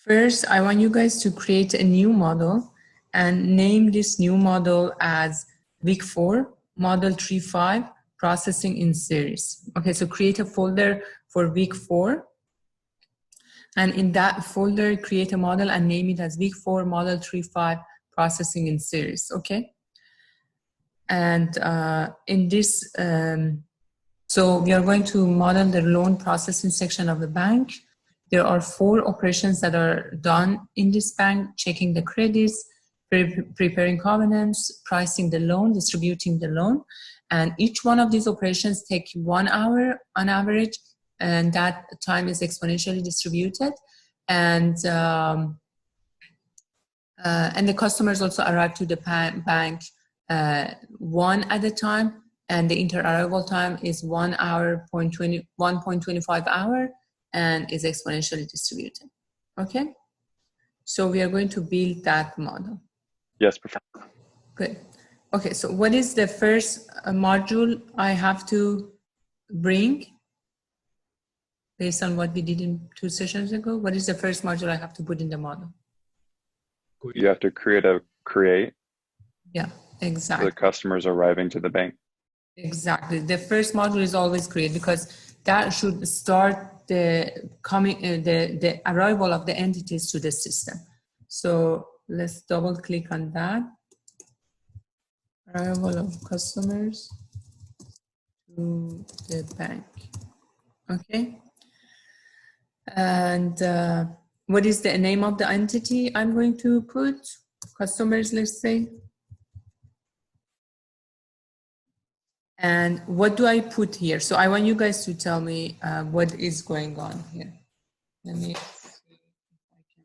First, I want you guys to create a new model and name this new model as week 4, model 3.5, processing in series. Okay, so create a folder for week 4. And in that folder, create a model and name it as week 4, model 3.5, processing in series, okay? And in this, so we are going to model the loan processing section of the bank. There are 4 operations that are done in this bank: checking the credits, preparing covenants, pricing the loan, distributing the loan. And each one of these operations take 1 hour on average, and that time is exponentially distributed. And the customers also arrive to the bank 1 at a time, and the inter-arrival time is 1 hour, 1.25 hour, and is exponentially distributed. Okay? So we are going to build that model. Yes, Professor. Good. Okay, so what is the first module I have to bring based on what we did in 2 sessions ago? What is the first module I have to put in the model? You have to create. Yeah, exactly. The customers arriving to the bank. Exactly. The first module is always create, because that should start the arrival of the entities to the system. So let's double click on that. Arrival of customers to the bank. Okay. And what is the name of the entity I'm going to put? Customers, let's say. And what do I put here? So I want you guys to tell me what is going on here. Let me see if I can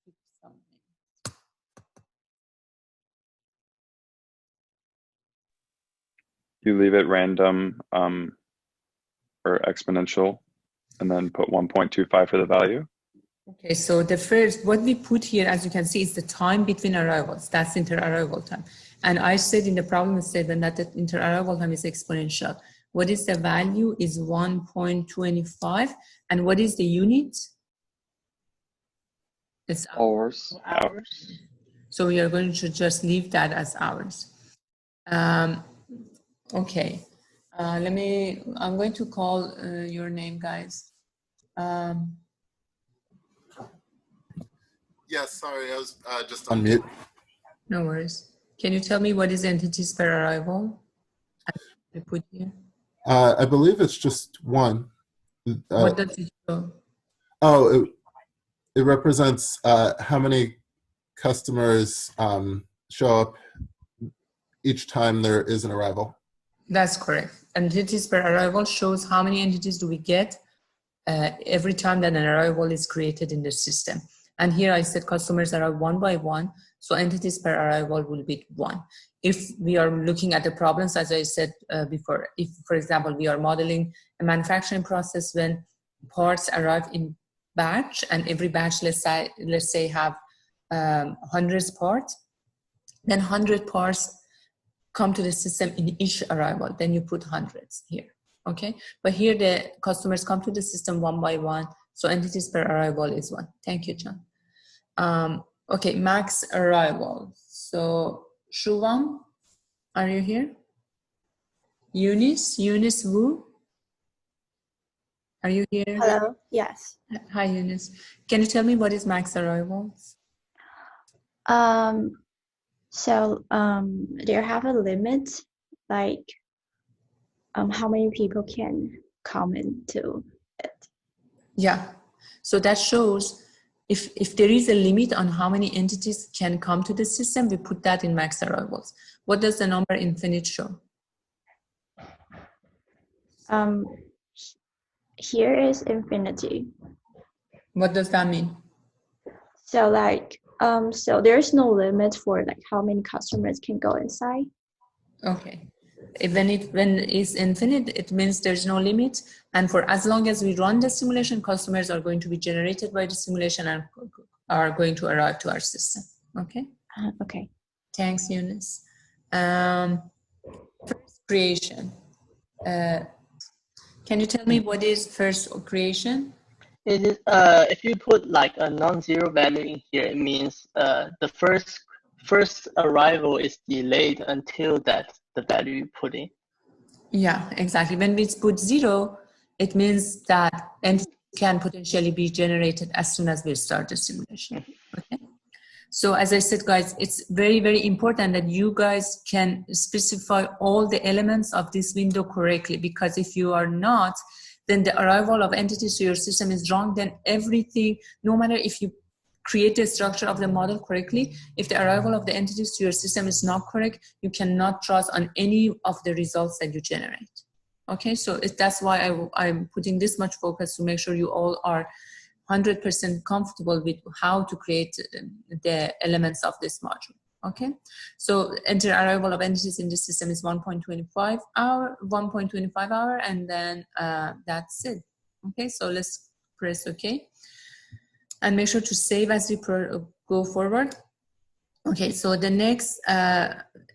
pick something. You leave it random or exponential, and then put 1.25 for the value. Okay, so the first, what we put here, as you can see, is the time between arrivals. That's inter-arrival time. And I said in the problem statement that the inter-arrival time is exponential. What is the value is 1.25. And what is the unit? It's hours. So we are going to just leave that as hours. Okay. I'm going to call your name, guys. Yes, sorry, I was just on mute. No worries. Can you tell me what is entities per arrival? I put here. I believe it's just 1. What does it show? Oh, it represents how many customers show up each time there is an arrival. That's correct. Entities per arrival shows how many entities do we get every time that an arrival is created in the system. And here I said customers arrive 1 by 1, so entities per arrival will be 1. If we are looking at the problems, as I said before, if, for example, we are modeling a manufacturing process when parts arrive in batch, and every batch, let's say have 100 parts, then 100 parts come to the system in each arrival, then you put hundreds here, okay? But here the customers come to the system 1 by 1, so entities per arrival is 1. Thank you, John. Okay, max arrival. So Shuvam, are you here? Eunice Wu, are you here? Hello, yes. Hi, Eunice. Can you tell me what is max arrivals? There have a limit, like how many people can come into it. Yeah, so that shows if there is a limit on how many entities can come to the system, we put that in max arrivals. What does the number infinite show? Here is infinity. What does that mean? So like, so there's no limit for like how many customers can go inside. Okay. When it's infinite, it means there's no limit. And for as long as we run the simulation, customers are going to be generated by the simulation and are going to arrive to our system. Okay? Okay. Thanks, Eunice. First creation. Can you tell me what is first creation? It is, if you put like a non-zero value in here, it means the first arrival is delayed until that's the value you put in. Yeah, exactly. When we put 0, it means that entity can potentially be generated as soon as we start the simulation. Okay. So as I said, guys, it's very, very important that you guys can specify all the elements of this window correctly, because if you are not, then the arrival of entities to your system is wrong. Then everything, no matter if you create the structure of the model correctly, if the arrival of the entities to your system is not correct, you cannot trust on any of the results that you generate. Okay, so that's why I'm putting this much focus to make sure you all are 100% comfortable with how to create the elements of this module. Okay, so enter arrival of entities in this system is 1.25 hour, and then that's it. Okay, so let's press OK. And make sure to save as we go forward. Okay, so the next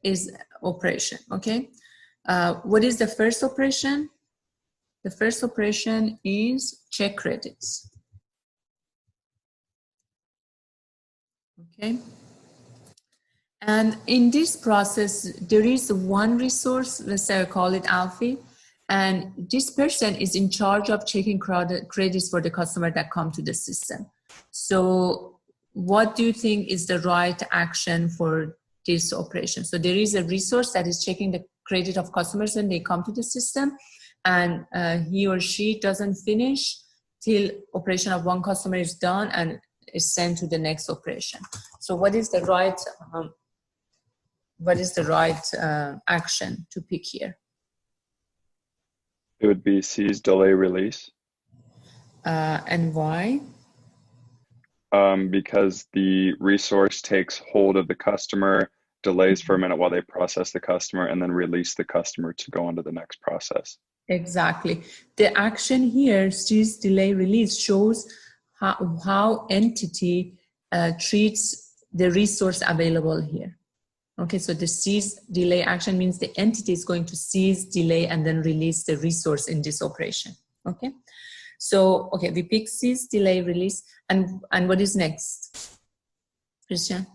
is operation, okay? What is the first operation? The first operation is check credits. Okay. And in this process, there is one resource, let's say I call it Alfie, and this person is in charge of checking credits for the customer that come to the system. So what do you think is the right action for this operation? So there is a resource that is checking the credit of customers when they come to the system, and he or she doesn't finish till operation of one customer is done and is sent to the next operation. So what is the right action to pick here? It would be seize, delay, release. And why? Because the resource takes hold of the customer, delays for a minute while they process the customer, and then release the customer to go on to the next process. Exactly. The action here, seize, delay, release, shows how entity treats the resource available here. Okay, so the seize, delay action means the entity is going to seize, delay, and then release the resource in this operation. Okay, so okay, we pick seize, delay, release, and what is next, Christian?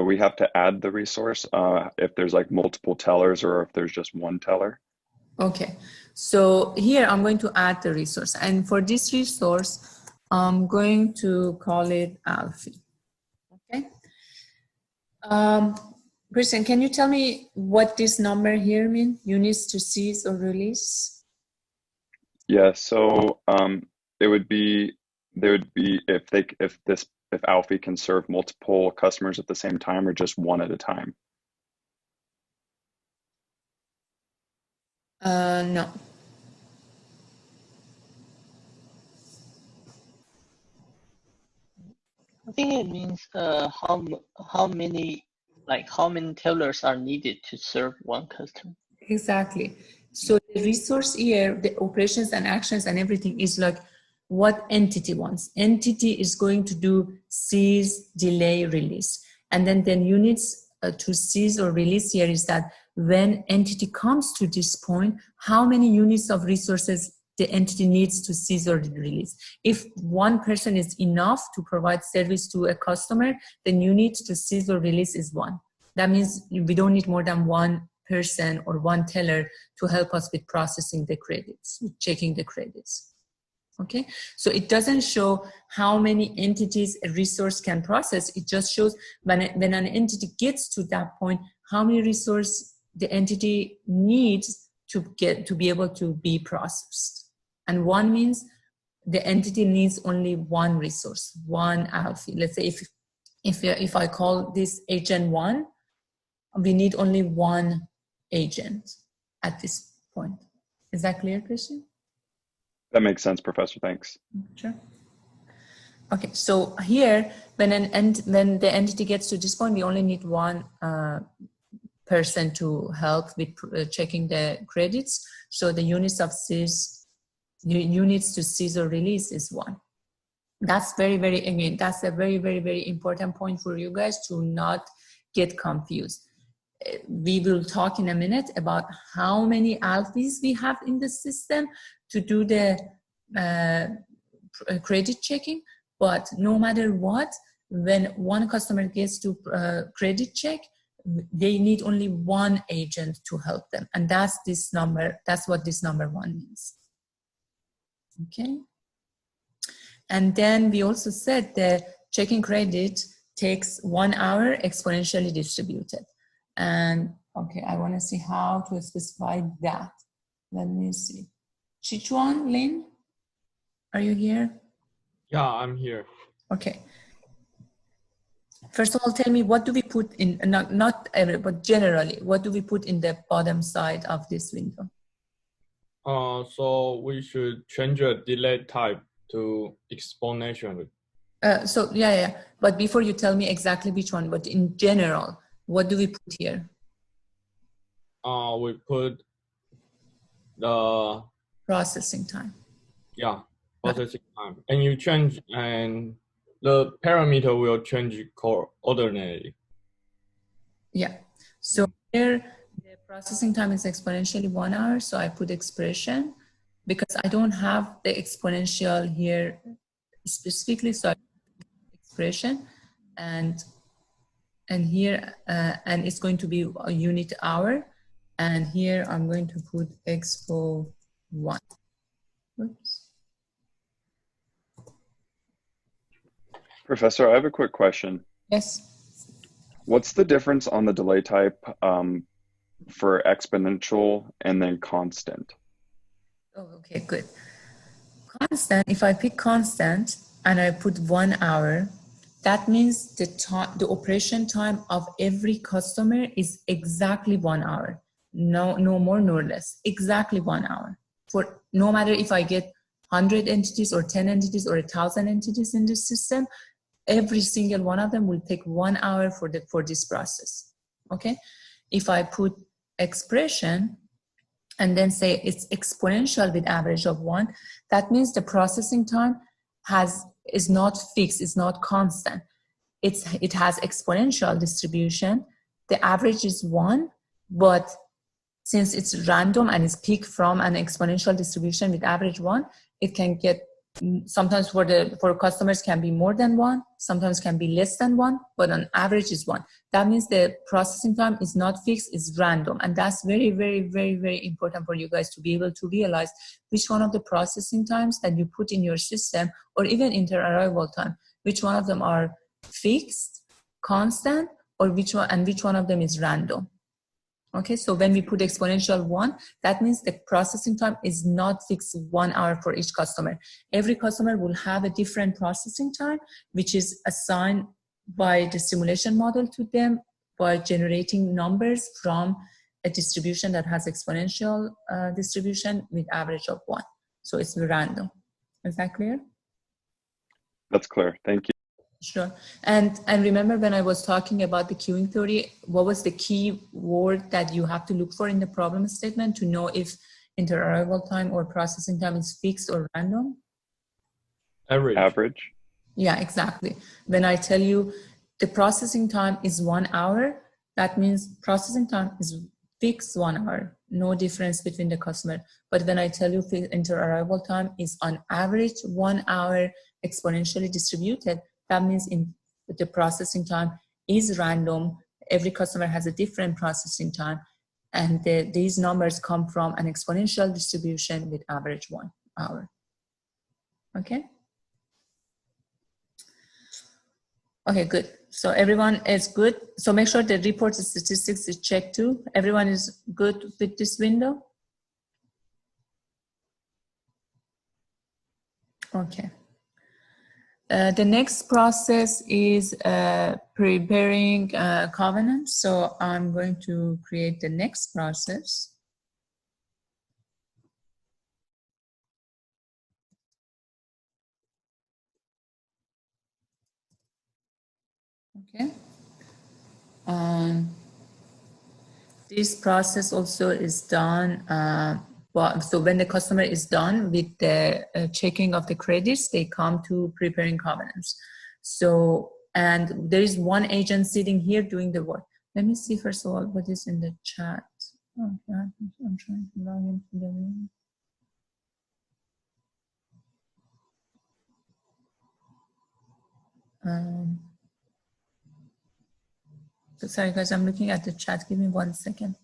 We have to add the resource if there's like multiple tellers or if there's just one teller. Okay, so here I'm going to add the resource, and for this resource, I'm going to call it Alfie. Okay. Christian, can you tell me what this number here means? Units to seize or release? Yeah, so there would be if Alfie can serve multiple customers at the same time or just one at a time. No. I think it means how many tellers are needed to serve one customer. Exactly. So the resource here, the operations and actions and everything is like what entity wants. Entity is going to do seize, delay, release. And then units to seize or release here is that when entity comes to this point, how many units of resources the entity needs to seize or release. If one person is enough to provide service to a customer, then unit to seize or release is 1. That means we don't need more than one person or one teller to help us with processing the credits, with checking the credits. Okay, so it doesn't show how many entities a resource can process. It just shows when an entity gets to that point, how many resources the entity needs to be able to be processed. And 1 means the entity needs only one resource, one Alfie. Let's say if I call this agent 1, we need only one agent at this point. Is that clear, Christian? That makes sense, Professor. Thanks. Sure. Okay, so here, when the entity gets to this point, we only need one person to help with checking the credits. So the units to seize or release is 1. That's that's a very, very, very important point for you guys to not get confused. We will talk in a minute about how many Alfies we have in the system to do the credit checking, but no matter what, when one customer gets to credit check, they need only one agent to help them. And that's this number, that's what this number 1 means. Okay. And then we also said that checking credit takes 1 hour exponentially distributed. And okay, I want to see how to specify that. Let me see. Chichuan, Lin, are you here? Yeah, I'm here. Okay. First of all, tell me, what do we put in, not every, but generally, what do we put in the bottom side of this window? So we should change the delay type to exponential. So yeah. But before you tell me exactly which one, but in general, what do we put here? We put the Processing time. yeah processing time, and you change, and the parameter will change coordinately. Yeah. So here the processing time is exponentially 1 hour. So I put expression because I don't have the exponential here specifically. So I put expression and here and it's going to be a unit hour. And here I'm going to put expo 1. Oops. Professor, I have a quick question. Yes. What's the difference on the delay type for exponential and then constant? Oh, okay, good. Constant, if I pick constant and I put 1 hour, that means the operation time of every customer is exactly 1 hour. No more nor less, exactly 1 hour. For no matter if I get 100 entities or 10 entities or 1,000 entities in this system, every single one of them will take 1 hour for this process. Okay. If I put expression and then say it's exponential with average of 1, that means the processing time is not fixed, it's not constant. It has exponential distribution. The average is 1, but since it's random and it's picked from an exponential distribution with average 1, it can get, sometimes for customers can be more than 1, sometimes can be less than 1, but on average is 1. That means the processing time is not fixed, it's random. And that's very, very, very, very important for you guys to be able to realize which one of the processing times that you put in your system, or even inter-arrival time, which one of them are fixed, constant, or which one of them is random. Okay, so when we put exponential 1, that means the processing time is not fixed 1 hour for each customer. Every customer will have a different processing time, which is assigned by the simulation model to them by generating numbers from a distribution that has exponential distribution with average of 1. So it's random. Is that clear? That's clear. Thank you. Sure. And remember when I was talking about the queuing theory, what was the key word that you have to look for in the problem statement to know if inter-arrival time or processing time is fixed or random? Average. Yeah, exactly. When I tell you the processing time is 1 hour, that means processing time is fixed 1 hour, no difference between the customer. But when I tell you inter-arrival time is on average 1 hour exponentially distributed, that means the processing time is random. Every customer has a different processing time. And these numbers come from an exponential distribution with average 1 hour. Okay? Okay, good. So everyone is good. So make sure the report statistics is checked too. Everyone is good with this window? Okay. The next process is preparing covenants. So I'm going to create the next process. Okay. This process also is done. So when the customer is done with the checking of the credits, they come to preparing covenants. So, and there is one agent sitting here doing the work. Let me see first of all what is in the chat. Okay, I'm trying to log into the room. So sorry guys, I'm looking at the chat. Give me 1 second.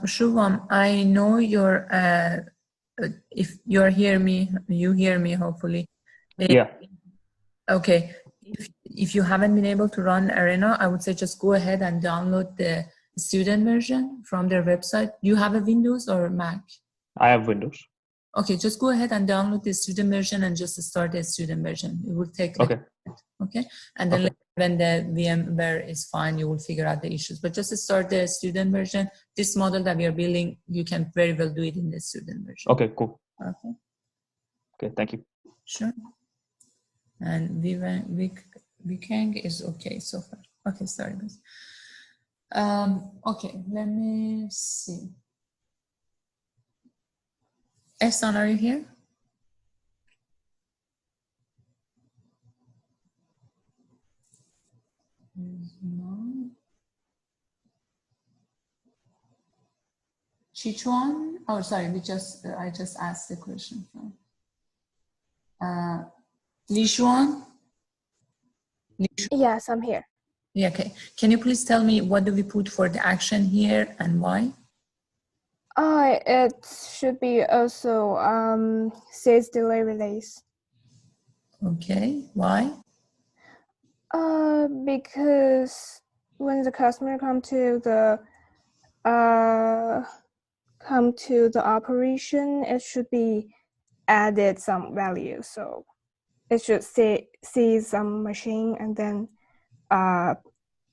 Shubham, I know you're, if you hear me, hopefully. Yeah. Okay. If you haven't been able to run Arena, I would say just go ahead and download the student version from their website. You have a Windows or Mac? I have Windows. Okay, just go ahead and download the student version and just start the student version. It will take like, okay, and then Okay. when the VMware is fine, you will figure out the issues. But just start the student version. This model that we are building, you can very well do it in the student version. Okay, cool. Okay. Okay, thank you. Sure. And Vikang is okay so far. Okay, sorry guys. Okay, let me see. Ehsan, are you here? No. Chichuan? Oh, sorry. I just asked the question. Li Xuan? Yes, I'm here. Yeah, okay. Can you please tell me what do we put for the action here and why? It should be also sales delay release. Okay, why? Because when the customer come to the operation, it should be added some value. So it should see some machine and then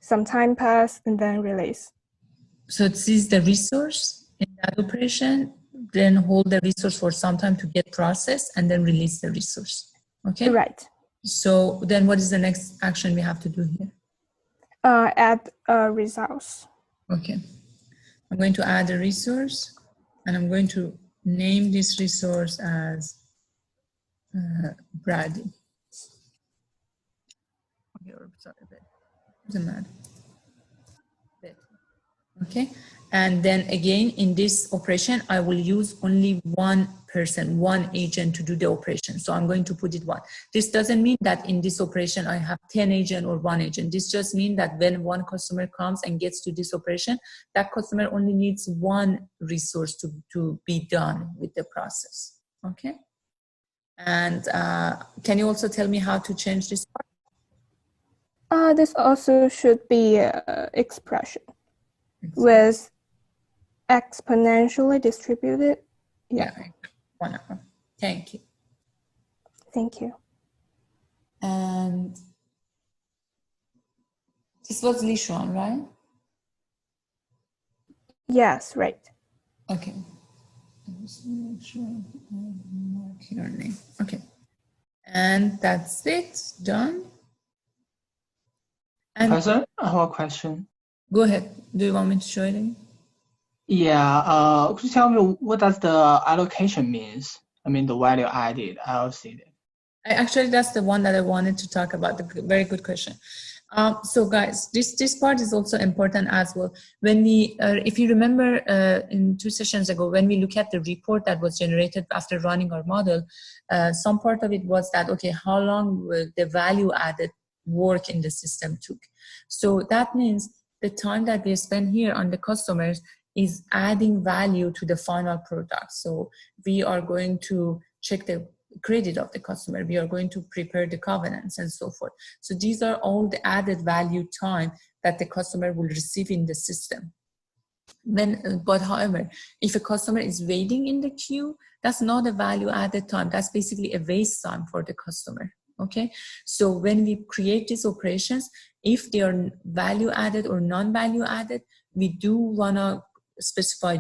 some time pass and then release. So it sees the resource in that operation, then hold the resource for some time to get processed and then release the resource. Okay? Right. So then what is the next action we have to do here? Add results. Okay. I'm going to add a resource and I'm going to name this resource as Brady. Okay, sorry, doesn't matter. Okay, and then again in this operation, I will use only one person, one agent to do the operation. So I'm going to put it 1. This doesn't mean that in this operation I have 10 agents or 1 agent. This just means that when one customer comes and gets to this operation, that customer only needs 1 resource to be done with the process. Okay. And can you also tell me how to change this part? This also should be expression with exponentially distributed. Yeah. 1 hour. Thank you. Thank you. And this was Li Xuan, right? Yes, right. Okay. Just make sure I mark your name. Okay. And that's it. Done. And Professor, I have a question. go ahead. Do you want me to show it again? Yeah, could you tell me what does the allocation means? I mean, the value added, I'll see that. Actually, that's the one that I wanted to talk about. Very good question. So guys, this part is also important as well. When we, if you remember in 2 sessions ago, when we look at the report that was generated after running our model, some part of it was that, okay, how long will the value added work in the system took? So that means the time that we spend here on the customers is adding value to the final product. So we are going to check the credit of the customer. We are going to prepare the covenants and so forth. So these are all the added value time that the customer will receive in the system. But however, if a customer is waiting in the queue, that's not a value added time. That's basically a waste time for the customer. Okay. So when we create these operations, if they are value added or non-value added, we do want to specify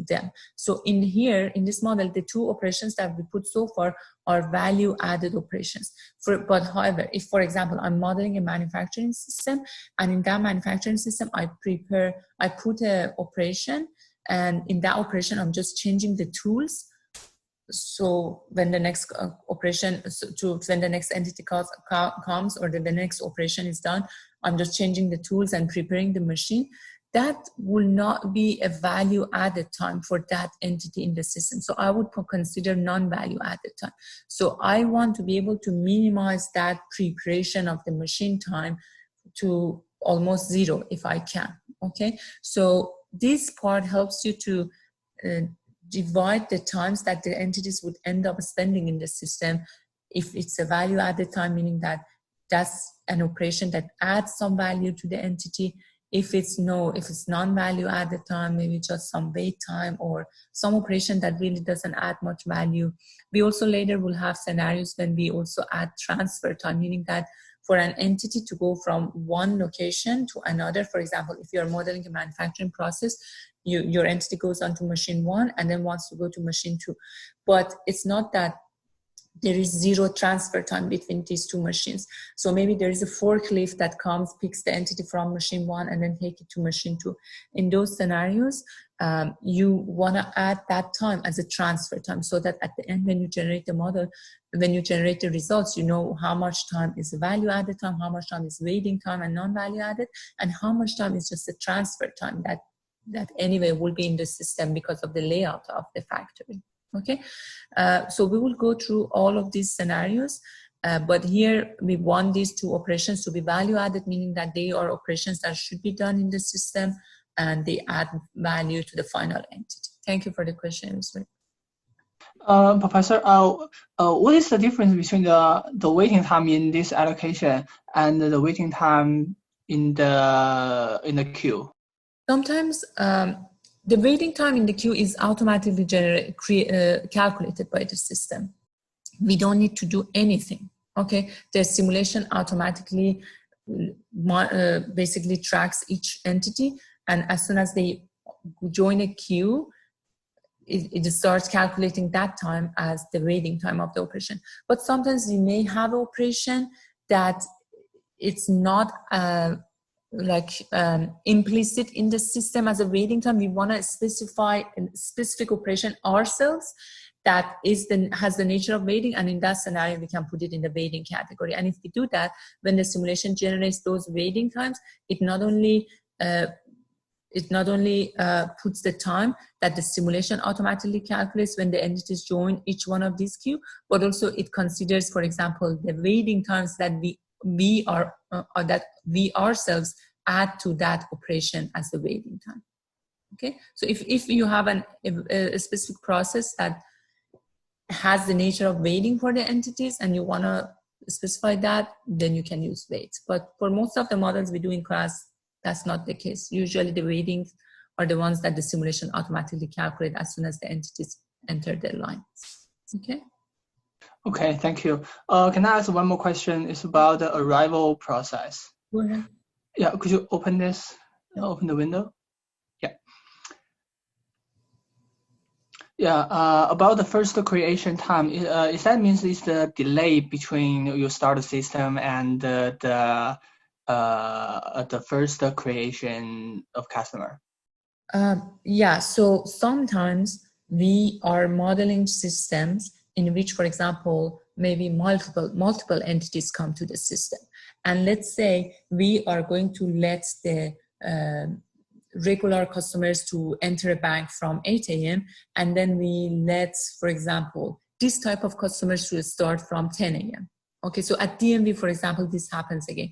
them. So in here, in this model, the 2 operations that we put so far are value added operations. But however, if for example, I'm modeling a manufacturing system and in that manufacturing system, I put a operation and in that operation, I'm just changing the tools. so when the next operation, when the next entity comes or the next operation is done, I'm just changing the tools and preparing the machine. That will not be a value added time for that entity in the system. So I would consider non-value added time. So I want to be able to minimize that preparation of the machine time to almost zero if I can, okay? So this part helps you to divide the times that the entities would end up spending in the system. If it's a value added time, meaning that that's an operation that adds some value to the entity. If it's non-value added time, maybe just some wait time or some operation that really doesn't add much value. We also later will have scenarios when we also add transfer time, meaning that for an entity to go from one location to another, for example, if you're modeling a manufacturing process, your entity goes onto machine 1 and then wants to go to machine 2. But it's not that there is zero transfer time between these two machines. So maybe there is a forklift that comes, picks the entity from machine 1 and then take it to machine 2. In those scenarios, you want to add that time as a transfer time so that at the end when you generate the model, when you generate the results, you know how much time is value added time, how much time is waiting time and non-value added, and how much time is just the transfer time that anyway will be in the system because of the layout of the factory. Okay, so we will go through all of these scenarios, but here we want these two operations to be value added, meaning that they are operations that should be done in the system and they add value to the final entity. Thank you for the question, Mr. Professor, what is the difference between the waiting time in this allocation and the waiting time in the queue? Sometimes the waiting time in the queue is automatically calculated by the system. We don't need to do anything, okay? The simulation automatically basically tracks each entity, and as soon as they join a queue, it starts calculating that time as the waiting time of the operation. But sometimes we may have an operation that it's not implicit in the system as a waiting time. We want to specify a specific operation ourselves that has the nature of waiting, and in that scenario we can put it in the waiting category. And if we do that, when the simulation generates those waiting times, it not only puts the time that the simulation automatically calculates when the entities join each one of these queue, but also it considers, for example, the waiting times that we ourselves add to that operation as the waiting time. Okay, so if you have a specific process that has the nature of waiting for the entities and you want to specify that, then you can use waits. But for most of the models we do in class, that's not the case. Usually the waitings are the ones that the simulation automatically calculates as soon as the entities enter their lines. Okay. Okay, thank you. Can I ask one more question? It's about the arrival process. Go ahead. Yeah, could you open this? Open the window. Yeah. Yeah. About the first creation time, is that means it's the delay between you start the system and the first creation of customer? Yeah. So sometimes we are modeling systems in which, for example, maybe multiple entities come to the system. And let's say we are going to let the regular customers to enter a bank from 8 a.m. and then we let, for example, this type of customers to start from 10 a.m. Okay, so at DMV, for example, this happens again.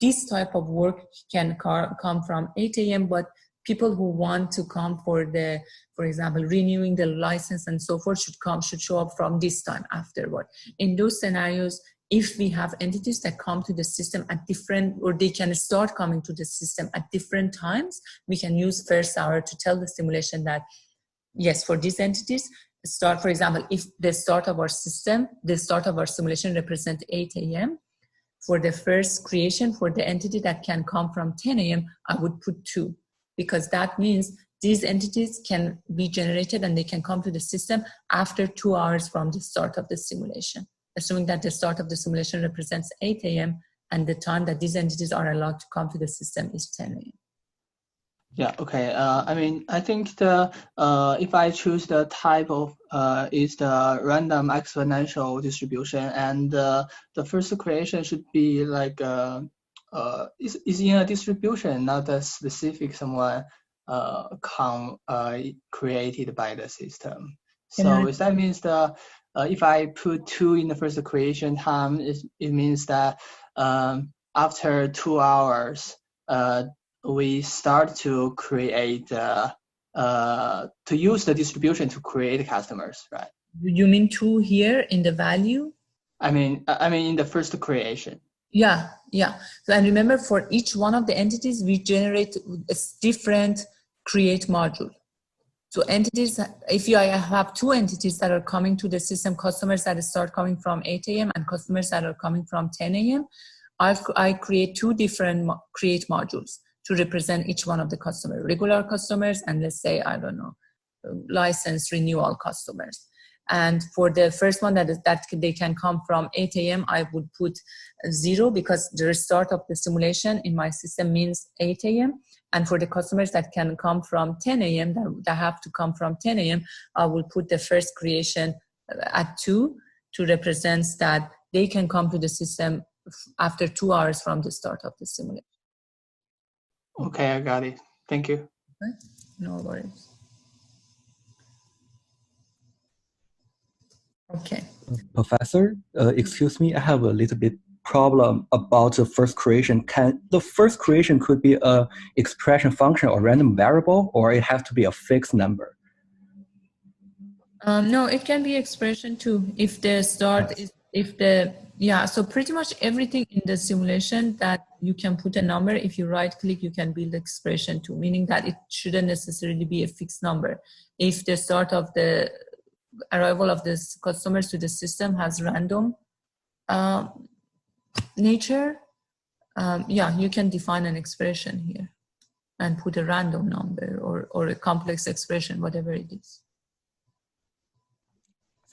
This type of work can come from 8 a.m., but people who want to come for example, renewing the license and so forth should show up from this time afterward. In those scenarios, if we have entities that come to the system at or they can start coming to the system at different times, we can use first hour to tell the simulation that, yes, for these entities, for example, if the start of our simulation represents 8 a.m., for the first creation for the entity that can come from 10 a.m., I would put 2, because that means these entities can be generated and they can come to the system after 2 hours from the start of the simulation, assuming that the start of the simulation represents 8 a.m. and the time that these entities are allowed to come to the system is 10 a.m. Yeah, okay. I mean, I think the if I choose the type of is the random exponential distribution, and the first creation should be like is in a distribution, not a specific someone created by the system. So if that means the if I put 2 in the first creation time, it means that after 2 hours, we start to create to use the distribution to create customers, right? You mean 2 here in the value? I mean in the first creation. Yeah. So, and remember, for each one of the entities, we generate a different create module. So entities, if I have 2 entities that are coming to the system, customers that start coming from 8 a.m. and customers that are coming from 10 a.m., I create 2 different create modules to represent each one of the customers, regular customers, and let's say, I don't know, license renewal customers. And for the first one that they can come from 8 a.m., I would put 0 because the start of the simulation in my system means 8 a.m. And for the customers that can come from 10 a.m., that have to come from 10 a.m., I will put the first creation at 2 to represent that they can come to the system after 2 hours from the start of the simulation. Okay, I got it. Thank you. Okay. No worries. Okay. Professor, excuse me, I have a little bit problem about the first creation. Can the first creation could be a expression function or random variable, or it has to be a fixed number? No, it can be expression too. If the start is, so pretty much everything in the simulation that you can put a number, if you right click, you can build expression too, meaning that it shouldn't necessarily be a fixed number. If the start of the arrival of the customers to the system has random nature, you can define an expression here and put a random number or a complex expression, whatever it is.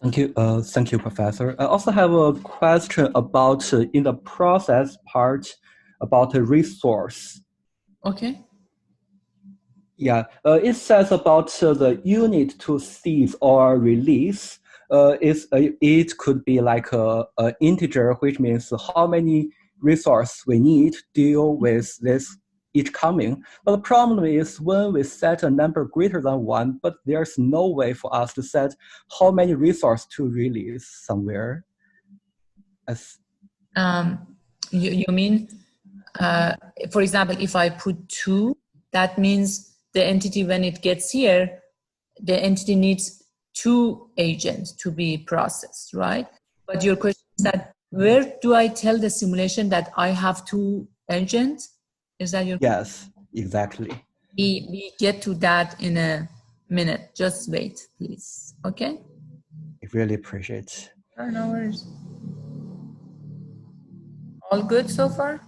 Thank you, Professor. I also have a question about in the process part about the resource. Okay. Yeah, it says about the unit to seize or release. It could be like a integer, which means how many resources we need to deal with this each coming. But the problem is when we set a number greater than 1, but there's no way for us to set how many resources to release somewhere. You mean, for example, if I put 2, that means the entity, when it gets here, the entity needs 2 agents to be processed, right? But your question is that where do I tell the simulation that I have 2 agents? Is that your question? Yes, exactly. We get to that in a minute. Just wait, please. Okay? I really appreciate it. Oh, no worries. All good so far?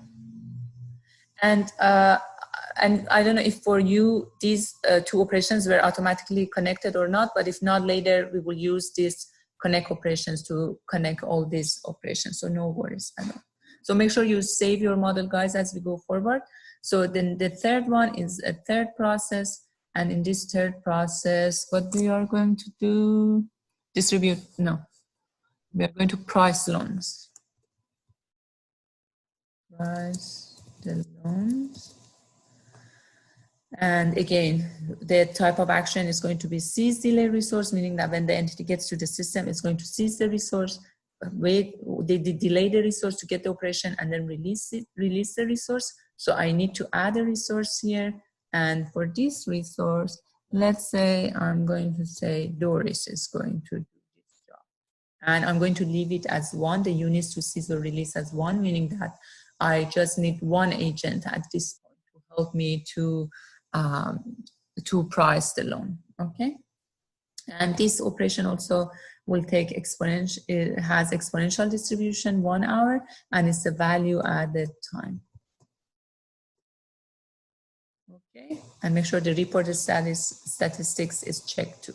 And I don't know if for you these 2 operations were automatically connected or not, but if not, later we will use these connect operations to connect all these operations. So no worries at all. So make sure you save your model, guys, as we go forward. So then the third one is a third process. And in this third process, what we are going to do? Distribute, no. We are going to price loans. Price the loans. And again, the type of action is going to be seize delay resource, meaning that when the entity gets to the system, it's going to seize the resource, they delay the resource to get the operation, and then release the resource. So I need to add a resource here. And for this resource, let's say I'm going to say Doris is going to do this job. And I'm going to leave it as 1, the units to seize or release as 1, meaning that I just need 1 agent at this point to help me to price the loan, okay? And this operation also will take exponential, it has exponential distribution 1 hour, and it's the value added time. Okay, and make sure the reported statistics is checked too.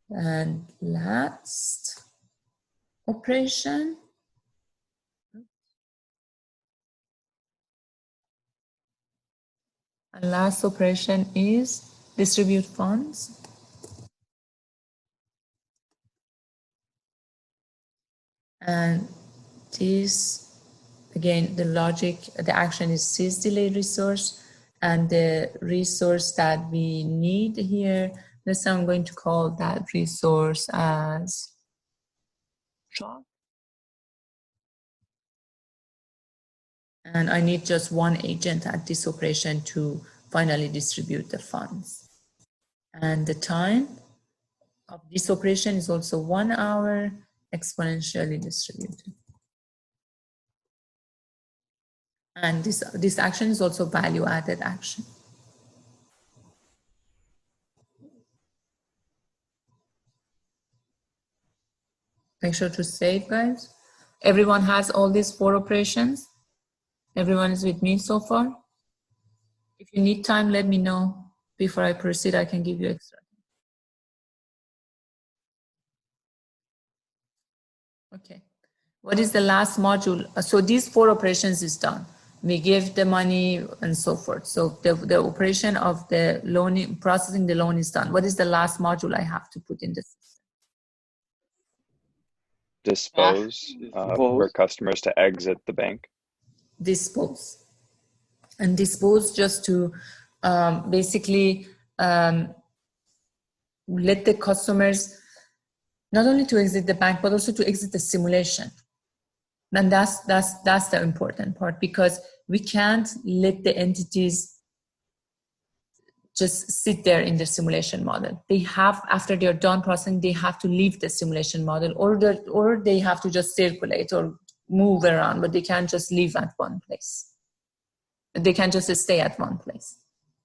And last operation. And last operation is distribute funds. And this, again, the logic, the action is seize delayed resource, and the resource that we need here, let's say I'm going to call that resource as chart. And I need just one agent at this operation to finally distribute the funds. And the time of this operation is also 1 hour exponentially distributed. And this action is also value added action. Make sure to save, guys. Everyone has all these 4 operations. Everyone is with me so far? If you need time, let me know. Before I proceed, I can give you extra. Okay. What is the last module? So these 4 operations is done. We give the money and so forth. So the operation of the loan, processing the loan is done. What is the last module I have to put in the system? Dispose for customers to exit the bank. Dispose. And dispose just to basically let the customers not only to exit the bank, but also to exit the simulation. And that's the important part, because we can't let the entities just sit there in the simulation model. They have, after they're done processing, they have to leave the simulation model, or they have to just circulate or move around, but they can't just leave at one place. They can't just stay at one place,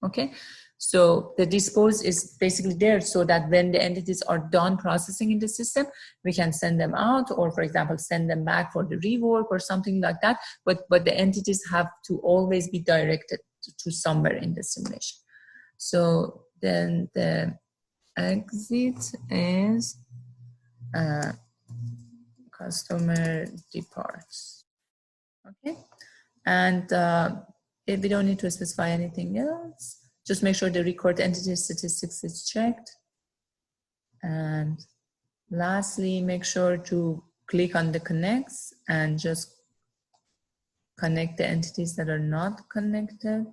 okay? So the dispose is basically there so that when the entities are done processing in the system, we can send them out, or for example, send them back for the rework or something like that. But the entities have to always be directed to somewhere in the simulation. So then the exit is customer departs, okay? And if we don't need to specify anything else, just make sure the record entity statistics is checked. And lastly, make sure to click on the connects and just connect the entities that are not connected.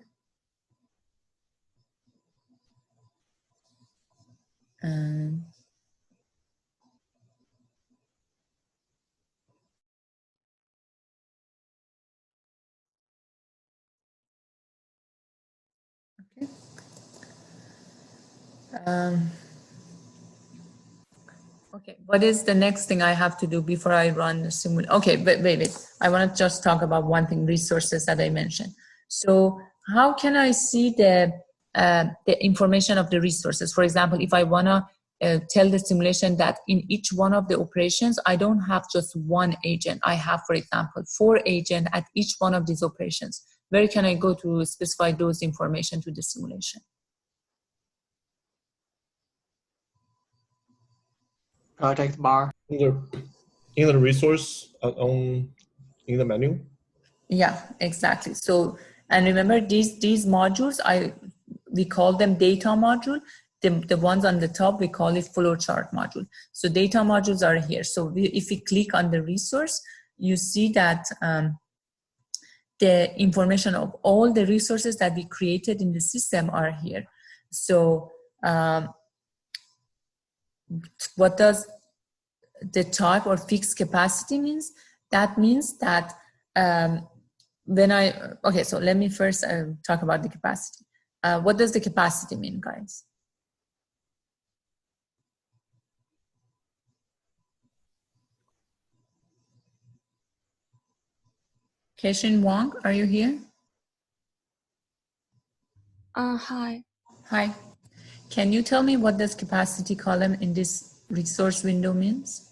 And okay. Okay, what is the next thing I have to do before I run the simulation? Okay, but wait. I want to just talk about one thing, resources that I mentioned. So how can I see the information of the resources? For example, if I want to tell the simulation that in each one of the operations, I don't have just one agent. I have, for example, 4 agents at each one of these operations. Where can I go to specify those information to the simulation? Project bar. In the resource in the menu. Yeah, exactly. So, and remember these modules, we call them data module. The ones on the top, we call it flowchart module. So data modules are here. So if we click on the resource, you see that the information of all the resources that we created in the system are here. So what does the type or fixed capacity means? That means that okay, so let me first talk about the capacity. What does the capacity mean, guys? Keishin Wang, are you here? Hi. Hi. Can you tell me what this capacity column in this resource window means?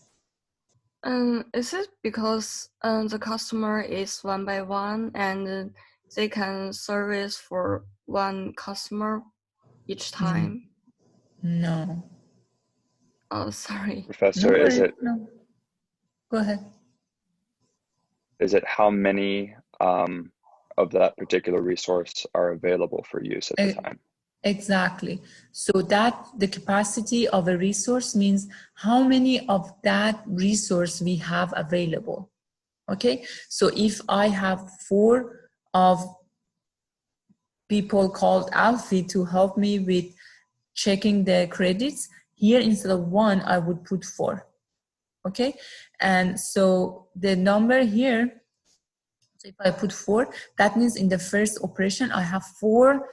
Is it because the customer is one by one and they can service for one customer each time? No. Oh, sorry. Professor, No, is it? No. Go ahead. Is it how many of that particular resource are available for use at the time. Exactly. So that the capacity of a resource means how many of that resource we have available. Okay. So if I have 4 of people called Alfie to help me with checking the credits, here instead of 1, I would put 4. Okay. And so the number here, so if I put 4, that means in the first operation, I have 4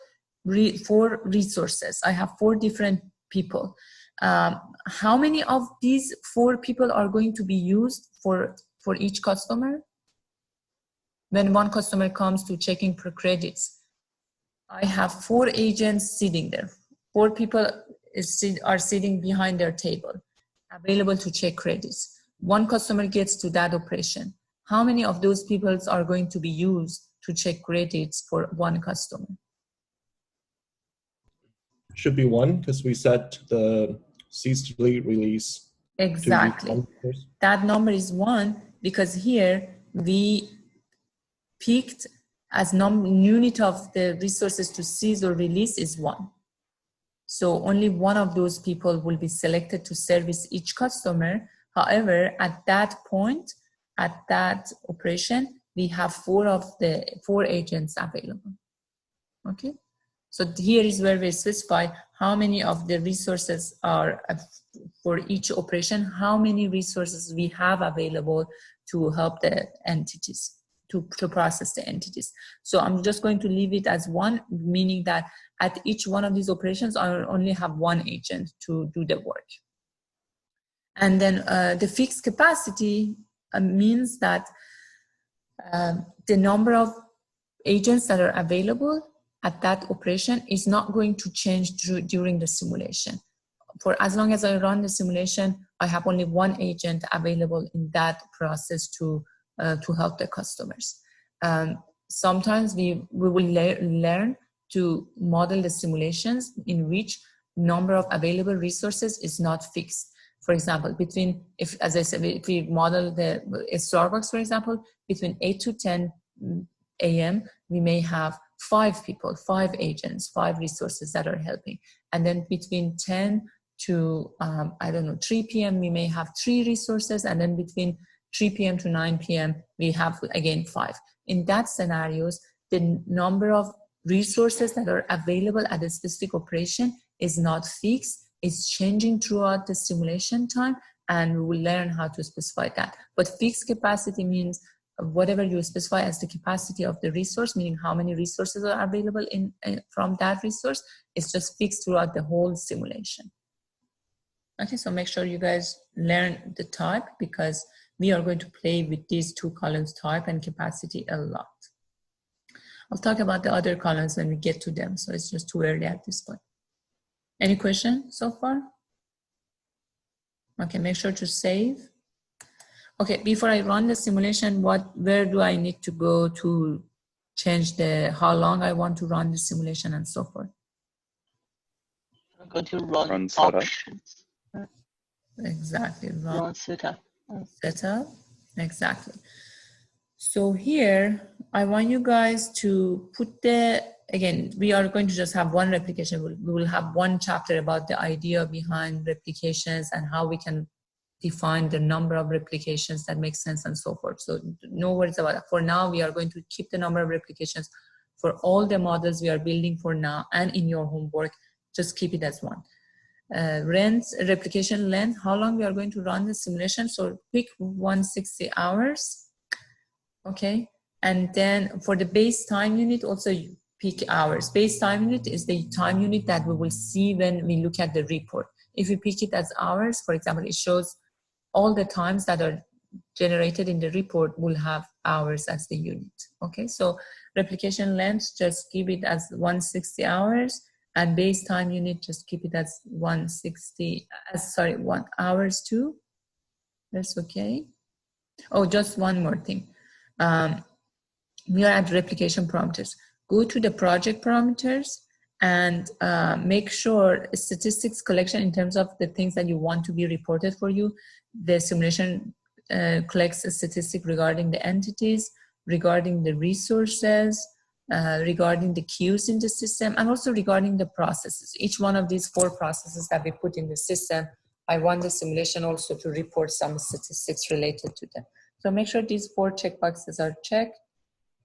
resources. I have 4 different people. How many of these 4 people are going to be used for each customer? When one customer comes to checking per credits, I have 4 agents sitting there. 4 people are sitting behind their table, available to check credits. One customer gets to that operation. How many of those people are going to be used to check credits for one customer? Should be 1 because we set the cease delete release. Exactly. That number is 1 because here we picked as unit of the resources to seize or release is 1. So only 1 of those people will be selected to service each customer. However, at that point, at that operation, we have 4 of the 4 agents available. Okay. So here is where we specify how many of the resources are for each operation, how many resources we have available to help the entities, to process the entities. So I'm just going to leave it as 1, meaning that at each one of these operations, I only have 1 agent to do the work. And then the fixed capacity means that the number of agents that are available at that operation is not going to change during the simulation. For as long as I run the simulation, I have only 1 agent available in that process to help the customers. Sometimes we will learn to model the simulations in which number of available resources is not fixed. For example, if we model a Starbucks, for example, between 8 to 10 a.m., we may have 5 people, 5 agents, 5 resources that are helping. And then between 10 to, 3 p.m., we may have 3 resources. And then between 3 p.m. to 9 p.m., we have, again, 5. In that scenarios, the number of resources that are available at a specific operation is not fixed. It's changing throughout the simulation time, and we will learn how to specify that. But fixed capacity means whatever you specify as the capacity of the resource, meaning how many resources are available from that resource, is just fixed throughout the whole simulation. Okay, so make sure you guys learn the type, because we are going to play with these 2 columns, type and capacity, a lot. I'll talk about the other columns when we get to them, so it's just too early at this point. Any question so far? Okay, make sure to save. Okay, before I run the simulation, where do I need to go to change how long I want to run the simulation and so forth? I'm going to run setup. options. Exactly, Run setup. Setup, exactly. So here, I want you guys to put again, we are going to just have 1 replication. We will have 1 chapter about the idea behind replications and how we can define the number of replications that make sense and so forth. So no worries about it. For now, we are going to keep the number of replications for all the models we are building for now, and in your homework, just keep it as 1. Replication length, how long we are going to run the simulation. So pick 160 hours. Okay. And then for the base time unit, also you pick hours. Base time unit is the time unit that we will see when we look at the report. If you pick it as hours, for example, it shows all the times that are generated in the report will have hours as the unit. Okay, so replication length, just keep it as 160 hours, and base time unit, just keep it as 1 hours too. That's okay. Oh, just one more thing. We are at replication parameters. Go to the project parameters and make sure statistics collection in terms of the things that you want to be reported for you. The simulation collects a statistic regarding the entities, regarding the resources, regarding the queues in the system, and also regarding the processes. Each one of these 4 processes that we put in the system, I want the simulation also to report some statistics related to them. So make sure these 4 checkboxes are checked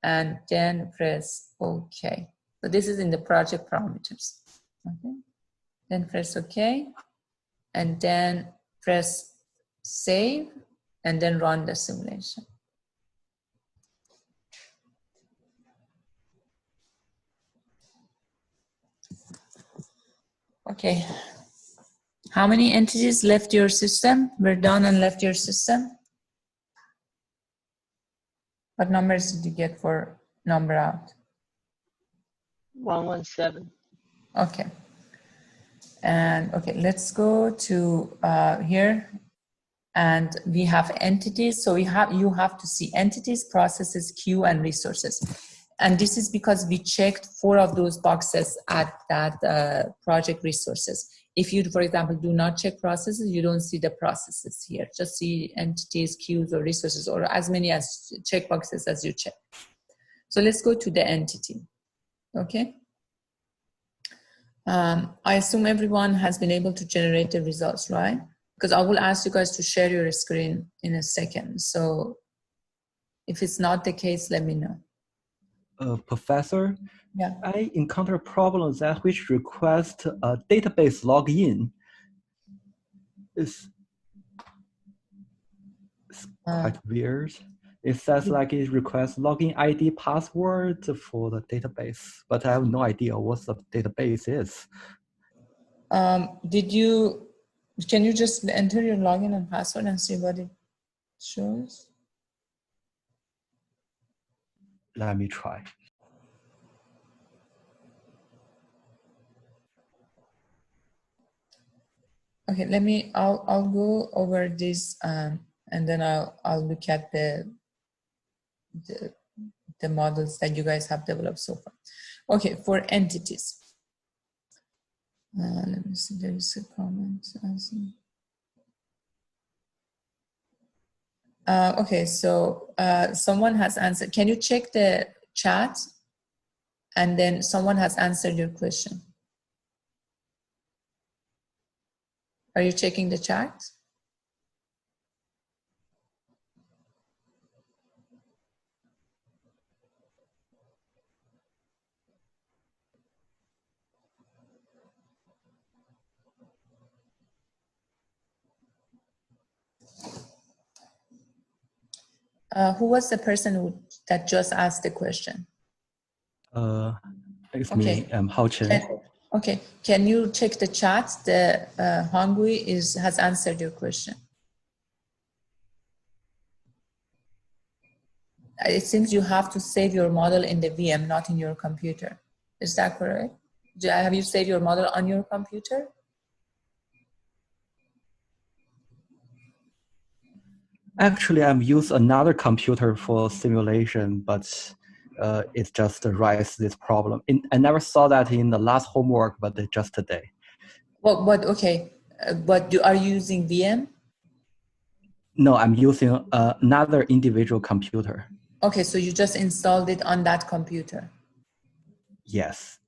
and then press OK. So this is in the project parameters. Okay. Then press OK and then press save and then run the simulation. Okay. How many entities left your system? Were done and left your system? What numbers did you get for number out? 117. Okay. And okay, let's go to here. And we have entities. So you have to see entities, processes, queue, and resources. And this is because we checked 4 of those boxes at that project resources. If you, for example, do not check processes, you don't see the processes here. Just see entities, queues, or resources, or as many as checkboxes as you check. So let's go to the entity. Okay. I assume everyone has been able to generate the results, right? Because I will ask you guys to share your screen in a second. So if it's not the case, let me know. Professor, yeah. I encounter a problem that which request a database login. It's quite weird. It says like it requests login ID password for the database, but I have no idea what the database is. Can you just enter your login and password and see what it shows? Let me try. Okay, I'll go over this and then I'll look at the models that you guys have developed so far. Okay, for entities. Let me see, there is a comment. Okay, so someone has answered. Can you check the chat? And then someone has answered your question. Are you checking the chat? Who was the person that just asked the question? It's okay. me, Hao Chen. Okay, can you check the chat? The Hongui has answered your question. It seems you have to save your model in the VM, not in your computer. Is that correct? Have you saved your model on your computer? Actually, I'm using another computer for simulation, but it just raised this problem. I never saw that in the last homework, but just today. Okay, but are you using VM? No, I'm using another individual computer. Okay, so you just installed it on that computer? Yes.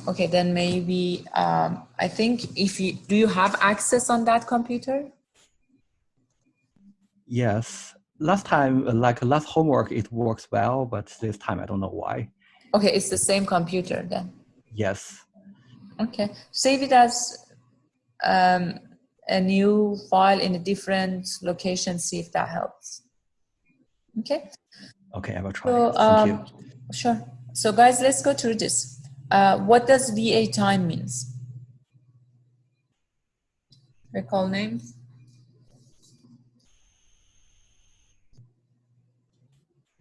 Okay, then maybe, I think do you have access on that computer? Yes. Last time, like last homework, it works well, but this time I don't know why. Okay, it's the same computer then? Yes. Okay, save it as a new file in a different location, see if that helps. Okay? Okay, I will try. So, thank you. Sure. So guys, let's go through this. What does VA time means? Recall names?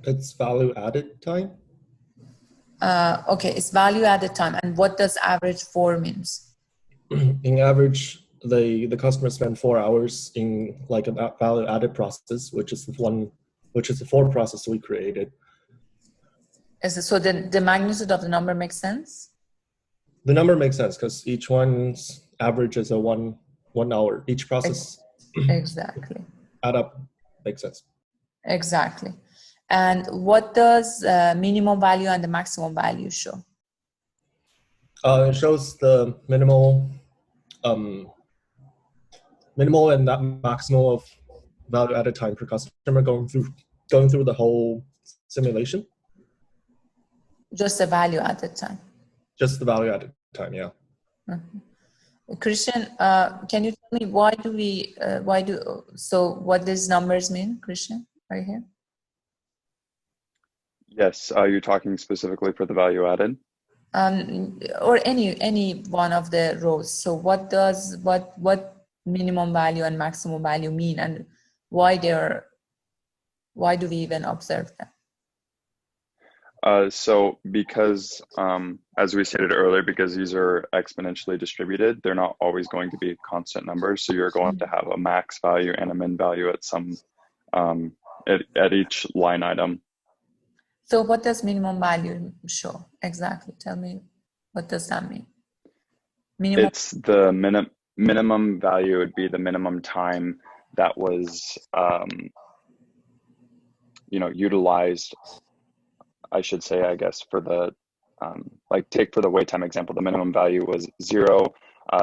It's value added time. Okay, it's value added time. And what does average 4 means? In average, the customer spent 4 hours in like a value added process, which is the 4 process we created. So the magnitude of the number makes sense? The number makes sense because each one's average is a one hour. Each process exactly add up makes sense. Exactly. And what does minimum value and the maximum value show? It shows the minimal and not maximal of value added time per customer going through the whole simulation. Just the value at the time. Just the value added time, yeah. Mm-hmm. Christian, can you tell me what these numbers mean, Christian, right here? Yes, you're talking specifically for the value added? Or any one of the rows. So what minimum value and maximum value mean, and why do we even observe them? So because, as we stated earlier, because these are exponentially distributed, they're not always going to be constant numbers. So you're going to have a max value and a min value at some at each line item. So what does minimum value show exactly? Tell me, what does that mean? Minimum. It's the minimum value would be the minimum time that was utilized, I should say, I guess, for the take for the wait time example, the minimum value was 0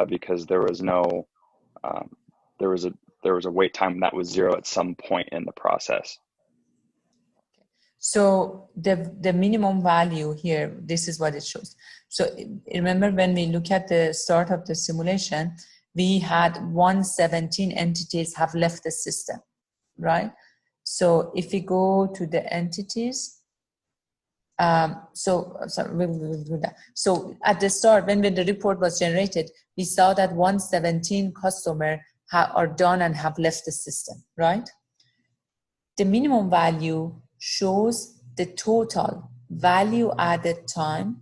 because there was no there was a wait time that was 0 at some point in the process. So the minimum value here, this is what it shows. So remember, when we look at the start of the simulation, we had 117 entities have left the system, right? So if we go to the entities, we'll do that. So at the start, when the report was generated, we saw that 117 customers are done and have left the system, right? The minimum value shows the total value added time,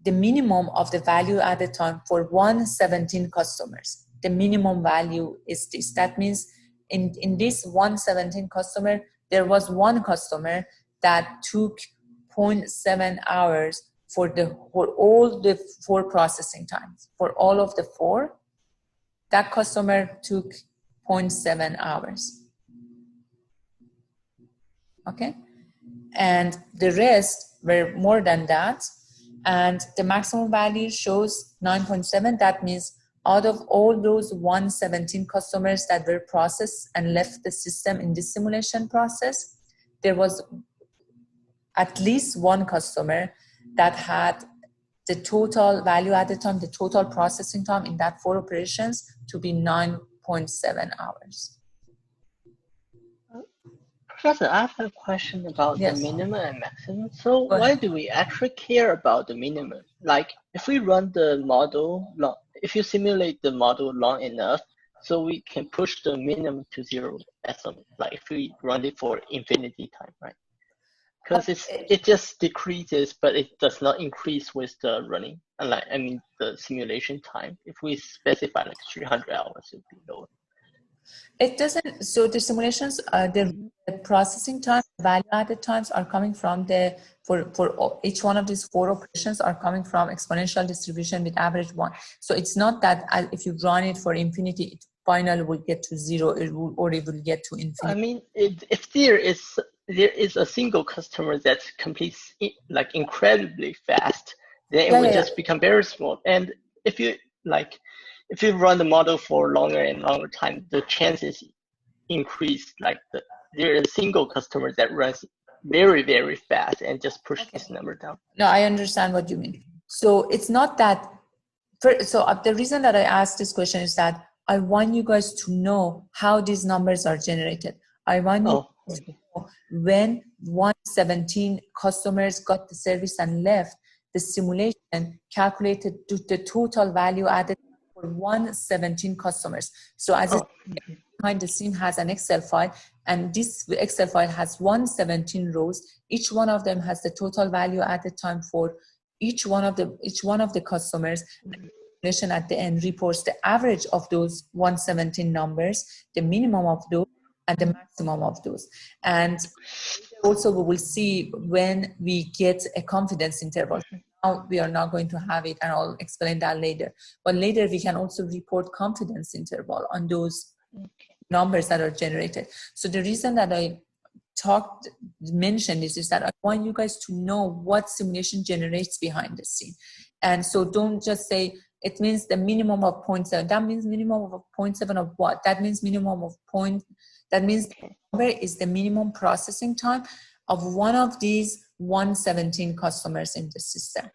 the minimum of the value added time for 117 customers. The minimum value is this. That means in this 117 customer, there was one customer that took 0.7 hours for all the 4 processing times. For all of the 4, that customer took 0.7 hours. Okay, and the rest were more than that, and the maximum value shows 9.7. That means out of all those 117 customers that were processed and left the system in this simulation process, there was at least one customer that had the total value added time, the total processing time in that 4 operations to be 9.7 hours. Professor, I have a question about Yes. the minimum and maximum. So why do we actually care about the minimum? Like if we run the model long, if you simulate the model long enough, so we can push the minimum to 0 at some, like if we run it for infinity time, right? Because it just decreases, but it does not increase with the running. Unlike, I mean, the simulation time. If we specify like 300 hours, it would be lower. It doesn't. So the simulations, the processing time, value added times are coming from for each one of these 4 operations are coming from exponential distribution with average 1. So it's not that if you run it for infinity, it finally will get to 0, or it will get to infinity. I mean, if there is a single customer that completes like incredibly fast, then it would just become very small. And if you run the model for longer and longer time, the chances increase. Like there is a single customer that runs very, very fast and just push this number down. No, I understand what you mean. So it's not that. The reason that I asked this question is that I want you guys to know how these numbers are generated. I want you to know when 117 customers got the service and left, the simulation calculated the total value added for 117 customers. So as behind the scene has an Excel file, and this Excel file has 117 rows. Each one of them has the total value added time for each one of the customers. At the end reports the average of those 117 numbers, the minimum of those, and the maximum of those. And also we will see when we get a confidence interval. Now we are not going to have it, and I'll explain that later. But later we can also report confidence interval on those numbers that are generated. So the reason that I mentioned is that I want you guys to know what simulation generates behind the scene. And so don't just say, it means the minimum of 0.7. That means minimum of 0.7 of what? That means minimum of that means the number is the minimum processing time of one of these 117 customers in the system.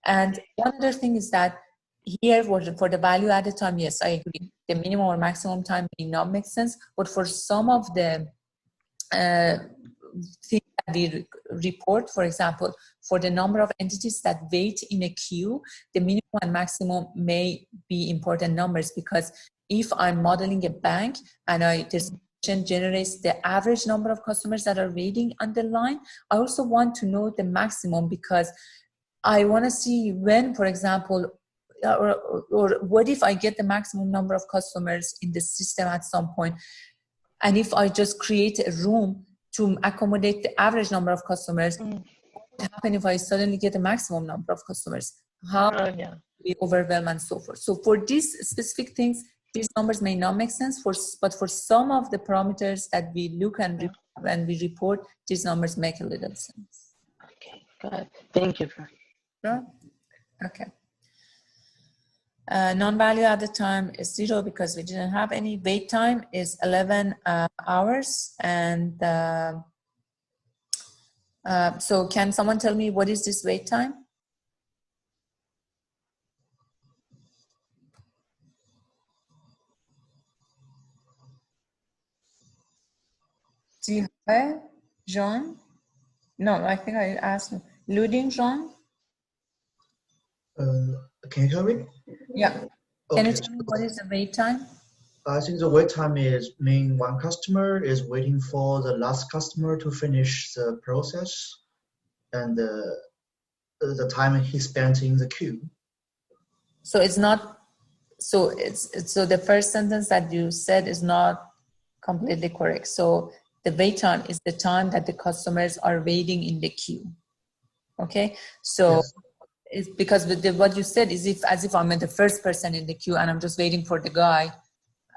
And one other thing is that here for the value added time, yes, I agree. The minimum or maximum time may not make sense, but for some of the things that we report, for example, for the number of entities that wait in a queue, the minimum and maximum may be important numbers, because if I'm modeling a bank and this generates the average number of customers that are waiting on the line, I also want to know the maximum, because I want to see when, for example, or what if I get the maximum number of customers in the system at some point, and if I just create a room to accommodate the average number of customers, what would happen if I suddenly get a maximum number of customers? How we overwhelm and so forth. So for these specific things, these numbers may not make sense, but for some of the parameters that we look and when we report, these numbers make a little sense. Okay, good. Thank you. Sure. Okay. Non-value added time is 0 because we didn't have any. Wait time is 11 hours. And so can someone tell me what is this wait time? Do you have it, Jean? No, I think I asked Luding, Jean? Can you hear me? Yeah. Can you tell me what is the wait time? I think the wait time is mean one customer is waiting for the last customer to finish the process, and the time he spent in the queue. So it's not. So so the first sentence that you said is not completely correct. So the wait time is the time that the customers are waiting in the queue. Okay. So. Yes. It's because what you said is as if I'm the first person in the queue and I'm just waiting for the guy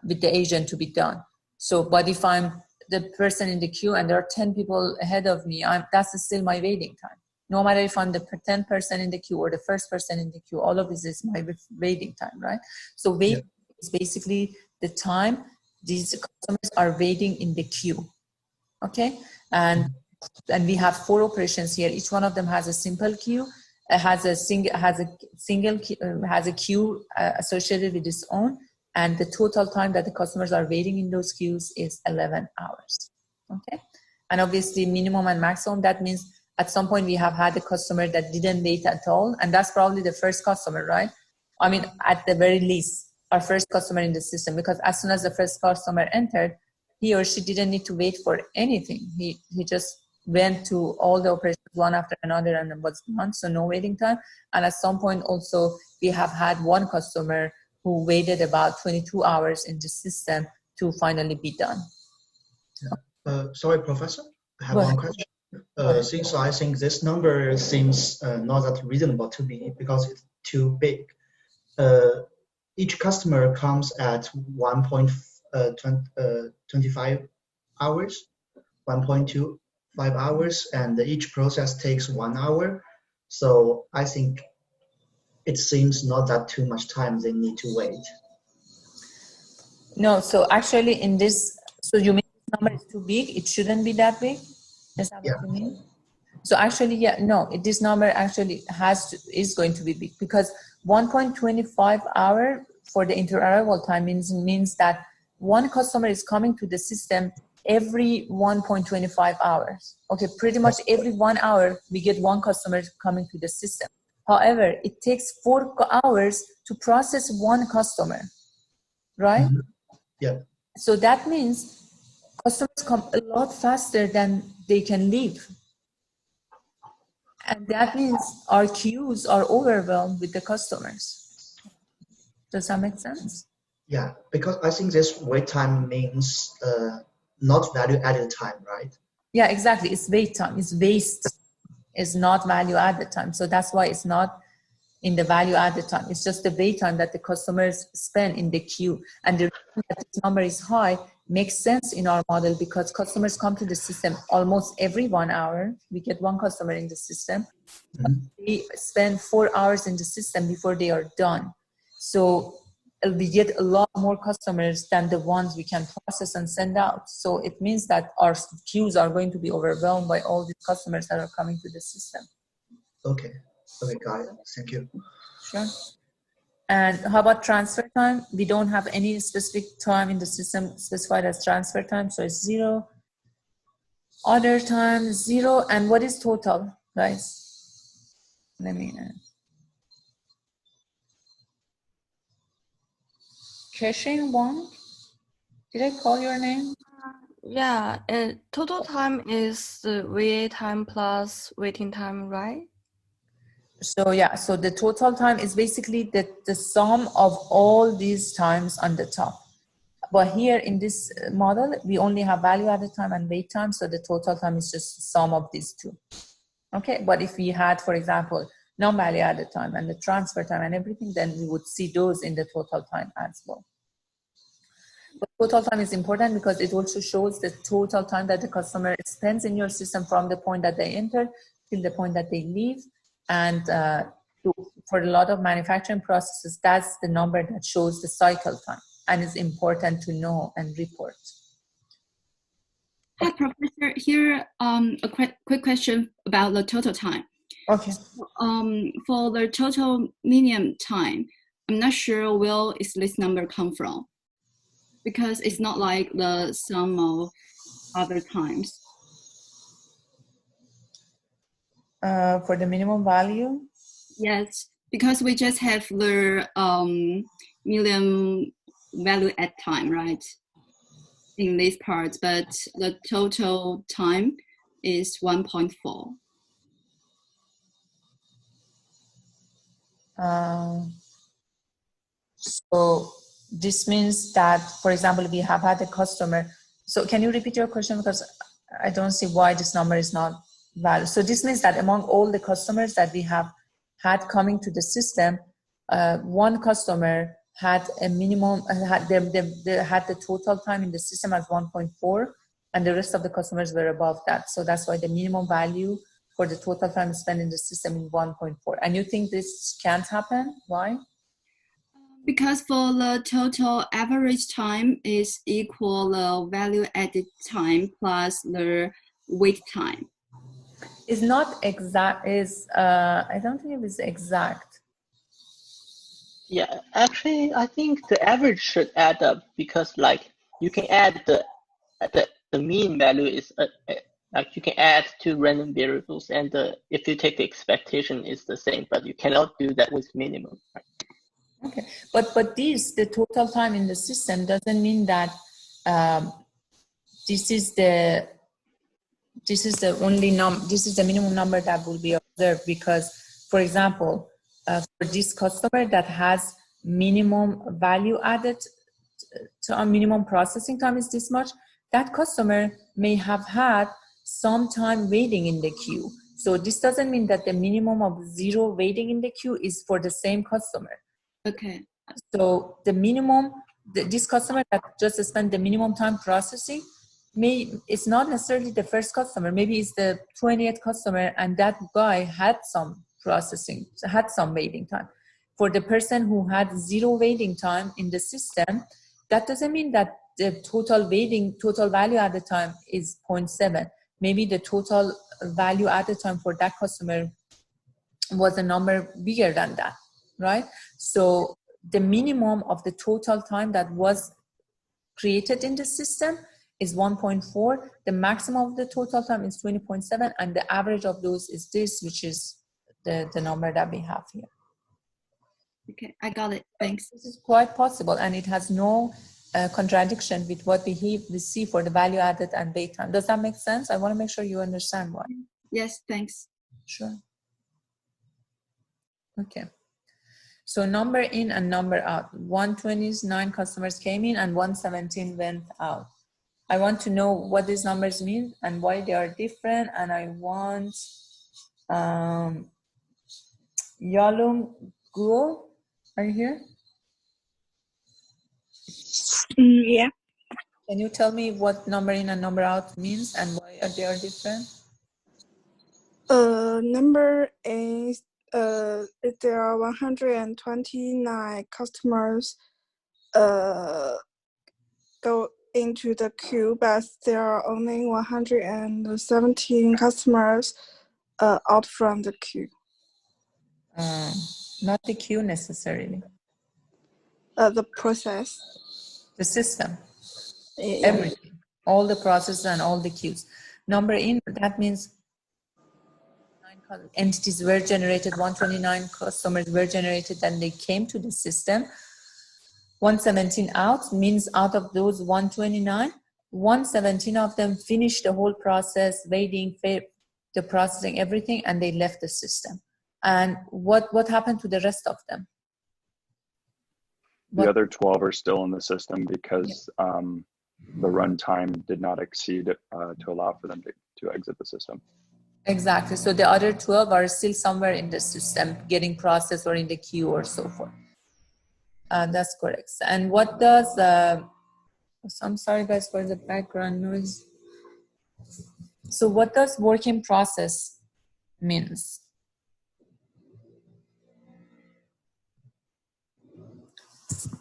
with the agent to be done. So, but if I'm the person in the queue and there are 10 people ahead of me, that's still my waiting time. No matter if I'm the 10th person in the queue or the first person in the queue, all of this is my waiting time, right? So wait is basically the time these customers are waiting in the queue. Okay, and we have 4 operations here. Each one of them has a simple queue. Has a queue associated with its own, and the total time that the customers are waiting in those queues is 11 hours. Okay, and obviously minimum and maximum, that means at some point we have had a customer that didn't wait at all, and that's probably the first customer, right? I mean, at the very least, our first customer in the system, because as soon as the first customer entered, he or she didn't need to wait for anything. He just went to all the operations one after another and was done, so no waiting time. And at some point also, we have had one customer who waited about 22 hours in the system to finally be done. Sorry, Professor, I have one question. Since I think this number seems not that reasonable to me because it's too big. Each customer comes at 1.25 hours, 1.25 hours, and each process takes 1 hour. So I think it seems not that too much time they need to wait. No, so actually in this, so you mean this number is too big? It shouldn't be that big? Is that what you mean? So actually, yeah, no, this number actually is going to be big because 1.25 hour for the inter-arrival time means that one customer is coming to the system every 1.25 hours. Okay, pretty much every 1 hour we get one customer coming to the system. However, it takes 4 hours to process one customer, right? Mm-hmm. Yeah. So that means customers come a lot faster than they can leave. And that means our queues are overwhelmed with the customers. Does that make sense? Yeah, because I think this wait time means not value added time, right? Yeah, exactly. It's wait time. It's waste. It's not value added time. So that's why it's not in the value added time. It's just the wait time that the customers spend in the queue. And the reason that this number is high makes sense in our model because customers come to the system almost every 1 hour. We get one customer in the system. We spend 4 hours in the system before they are done. So we get a lot more customers than the ones we can process and send out. So it means that our queues are going to be overwhelmed by all these customers that are coming to the system. Okay, got it. Thank you. Sure. And how about transfer time? We don't have any specific time in the system specified as transfer time, so it's 0. Other time 0, and what is total, guys? Let me Keshin Wang, did I call your name? Yeah, total time is the VA time plus waiting time, right? So yeah, so the total time is basically the sum of all these times on the top. But here in this model, we only have value added time and wait time, so the total time is just the sum of these two. Okay, but if we had, for example, non-value added time and the transfer time and everything, then we would see those in the total time as well. But total time is important because it also shows the total time that the customer spends in your system from the point that they enter till the point that they leave. And for a lot of manufacturing processes, that's the number that shows the cycle time and is important to know and report. Hi, Professor. Here, a quick question about the total time. Okay. For the total minimum time, I'm not sure where is this number come from, because it's not like the sum of other times. For the minimum value? Yes, because we just have the minimum value at time, right? In this part, but the total time is 1.4. So this means that, for example, we have had a customer. So can you repeat your question, because I don't see why this number is not valid. So this means that among all the customers that we have had coming to the system, one customer had a minimum, had the total time in the system as 1.4, and the rest of the customers were above that. So that's why the minimum value for the total time spent in the system is 1.4. And you think this can't happen? Why? Because for the total average time is equal the value added time plus the wait time. It's not exact. I don't think it is exact. Yeah, actually, I think the average should add up, because like you can add the mean value is like you can add two random variables, and if you take the expectation, it's the same, but you cannot do that with minimum. Right? Okay, but the total time in the system doesn't mean that this is the minimum number that will be observed, because, for example, for this customer that has minimum value added to a minimum processing time is this much, that customer may have had some time waiting in the queue. So this doesn't mean that the minimum of 0 waiting in the queue is for the same customer. Okay. So the minimum, this customer that just spent the minimum time processing, it's not necessarily the first customer. Maybe it's the 20th customer, and that guy had some processing, had some waiting time. For the person who had 0 waiting time in the system, that doesn't mean that the total value added time is 0.7. Maybe the total value added time for that customer was a number bigger than that, right? So the minimum of the total time that was created in the system is 1.4. The maximum of the total time is 20.7, and the average of those is this, which is the number that we have here. Okay, I got it. Thanks. This is quite possible, and it has no contradiction with what we see for the value added and wait time. Does that make sense? I want to make sure you understand why. Yes, thanks. Sure. Okay. So number in and number out. 129 customers came in and 117 went out. I want to know what these numbers mean and why they are different. And I want Yalum Guo. Are you here? Yeah. Can you tell me what number in and number out means and why they are different? Number is if there are 129 customers go into the queue, but there are only 117 customers out from the queue. Not the queue necessarily. The process. The system. Yeah. Everything. All the processes and all the queues. Number in, that means entities were generated, 129 customers were generated, and they came to the system. 117 out means out of those 129, 117 of them finished the whole process, waiting, the processing, everything, and they left the system. And what happened to the rest of them? The other 12 are still in the system because the runtime did not exceed to allow for them to exit the system. Exactly. So the other 12 are still somewhere in the system getting processed or in the queue or so forth. That's correct. And what does, I'm sorry guys for the background noise. So what does work in process means?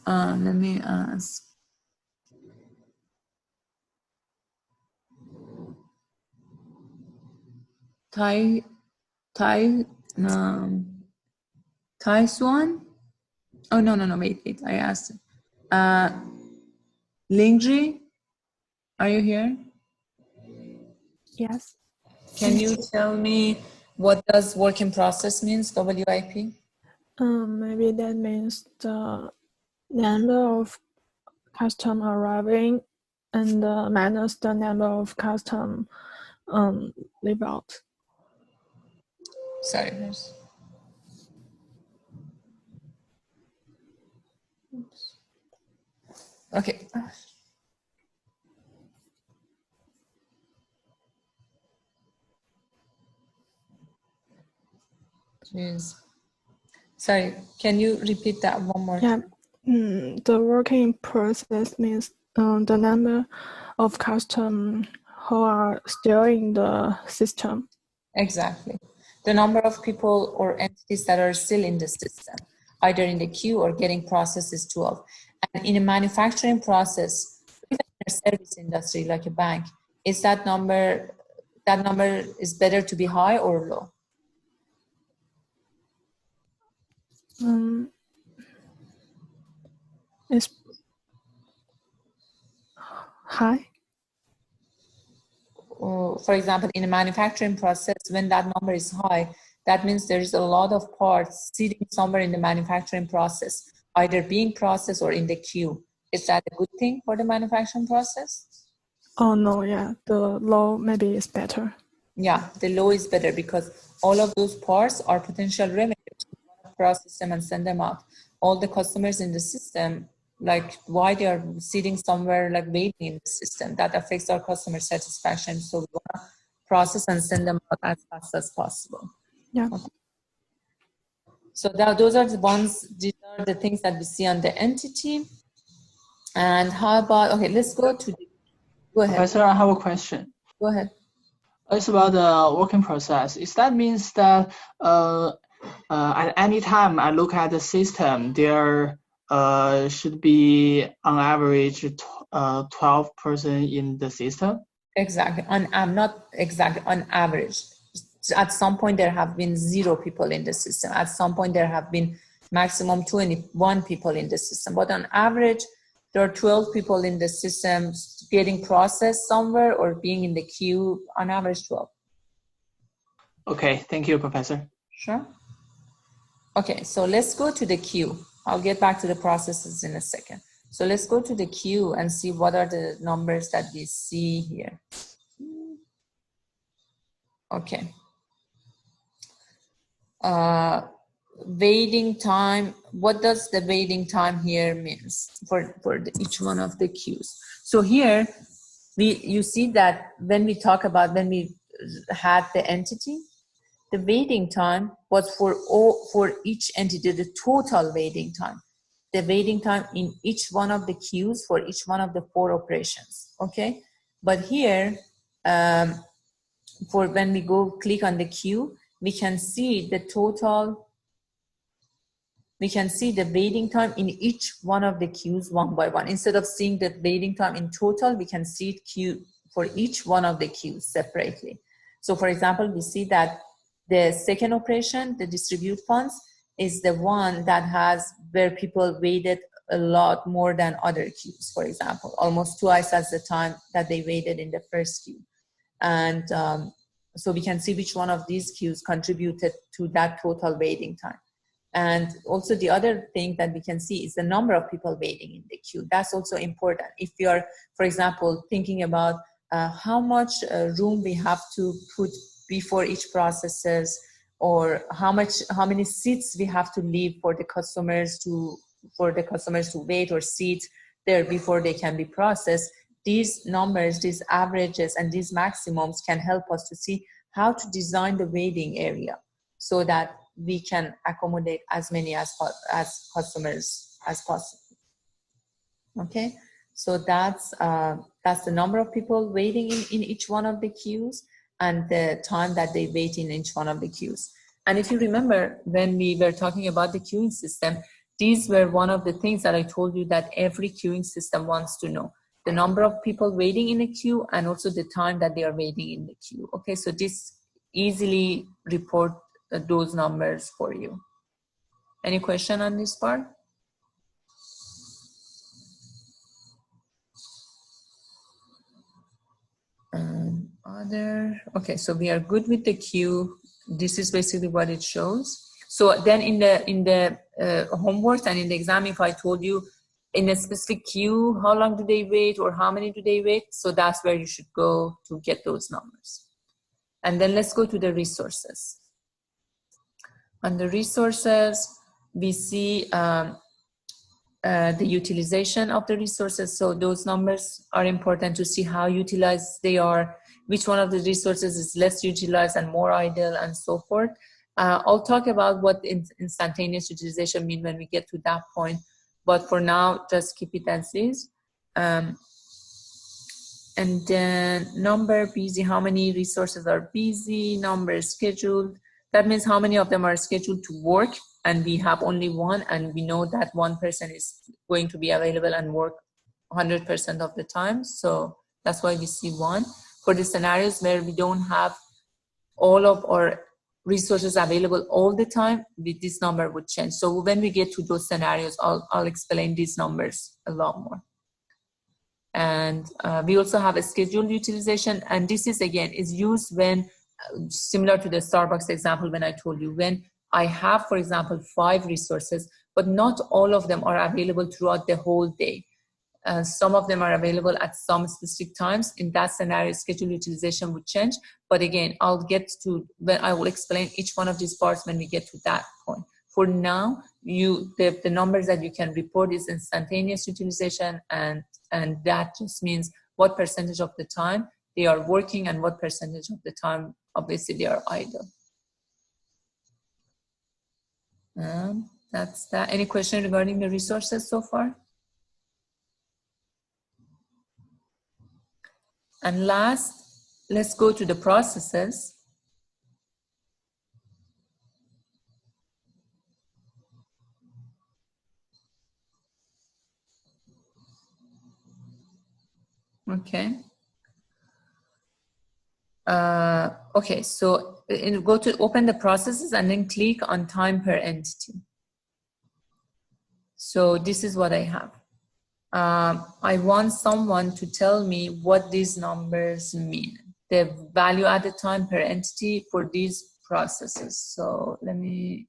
Let me ask. Taiswan? Oh, no, wait, I asked. Lingji, are you here? Yes. Can you tell me what does work in process means, WIP? Maybe that means the number of custom arriving and minus the number of custom leave out. Sorry, guys. Oops. Okay. Jeez. Sorry, can you repeat that one more time? The working process means the number of custom who are still in the system. Exactly. The number of people or entities that are still in the system, either in the queue or getting processed, is 12. And in a manufacturing process, even in a service industry like a bank, is that number is better to be high or low? It's high. For example, in a manufacturing process, when that number is high, that means there's a lot of parts sitting somewhere in the manufacturing process, either being processed or in the queue. Is that a good thing for the manufacturing process? Oh no, yeah, the low maybe is better. Yeah, the low is better because all of those parts are potential revenue. Process them and send them out. All the customers in the system, like why they are sitting somewhere like waiting in the system, that affects our customer satisfaction. So we want to process and send them out as fast as possible. Yeah. Okay. So those are the ones, these are the things that we see on the entity. And how about, okay, let's go to the, go ahead. Professor, I have a question. Go ahead. It's about the working process. Is that means that at any time I look at the system, there should be on average 12 persons in the system? Exactly. Not exactly, on average. At some point there have been 0 people in the system. At some point there have been maximum 21 people in the system. But on average, there are 12 people in the system getting processed somewhere or being in the queue, on average 12. Okay, thank you, Professor. Sure. Okay, so let's go to the queue. I'll get back to the processes in a second. So let's go to the queue and see what are the numbers that we see here. Okay. Waiting time, what does the waiting time here means for each one of the queues? So here, you see that when we had the entity, the waiting time was for each entity, the total waiting time. the waiting time in each one of the queues for each one of the 4 operations, okay? But here, for when we go click on the queue, we can see the total, we can see the waiting time in each one of the queues one by one. Instead of seeing the waiting time in total, we can see it queue for each one of the queues separately. So for example, we see that the second operation, the distribute funds, is the one that has where people waited a lot more than other queues, for example, almost twice as the time that they waited in the first queue. And so we can see which one of these queues contributed to that total waiting time. And also the other thing that we can see is the number of people waiting in the queue. That's also important. If you are, for example, thinking about how much room we have to put before each processes, or how many seats we have to leave for the customers to wait or sit there before they can be processed. These numbers, these averages, and these maximums can help us to see how to design the waiting area so that we can accommodate as many as customers as possible. Okay, so that's the number of people waiting in each one of the queues and the time that they wait in each one of the queues. And if you remember, when we were talking about the queuing system, these were one of the things that I told you that every queuing system wants to know: the number of people waiting in a queue and also the time that they are waiting in the queue. Okay, so this easily report those numbers for you. Any question on this part? Okay, so we are good with the queue. This is basically what it shows. So then in the homework and in the exam, if I told you in a specific queue, how long do they wait or how many do they wait? So that's where you should go to get those numbers. And then let's go to the resources. On the resources, we see the utilization of the resources. So those numbers are important to see how utilized they are, which one of the resources is less utilized and more idle, and so forth. I'll talk about what instantaneous utilization means when we get to that point. But for now, just keep it as is. And then number busy, how many resources are busy, number scheduled. That means how many of them are scheduled to work, and we have only one, and we know that one person is going to be available and work 100% of the time. So that's why we see one. For the scenarios where we don't have all of our resources available all the time, this number would change. So when we get to those scenarios, I'll explain these numbers a lot more. And we also have a scheduled utilization, and this is again is used when, similar to the Starbucks example when I told you, when I have, for example, 5 resources, but not all of them are available throughout the whole day. Some of them are available at some specific times. In that scenario, schedule utilization would change. But again, I'll get to, when I will explain each one of these parts when we get to that point. For now, the numbers that you can report is instantaneous utilization, and that just means what percentage of the time they are working and what percentage of the time, obviously, they are idle. That's that. Any question regarding the resources so far? And last, let's go to the processes. Okay. Okay, so go to open the processes and then click on time per entity. So this is what I have. I want someone to tell me what these numbers mean, the value added time per entity for these processes. So let me,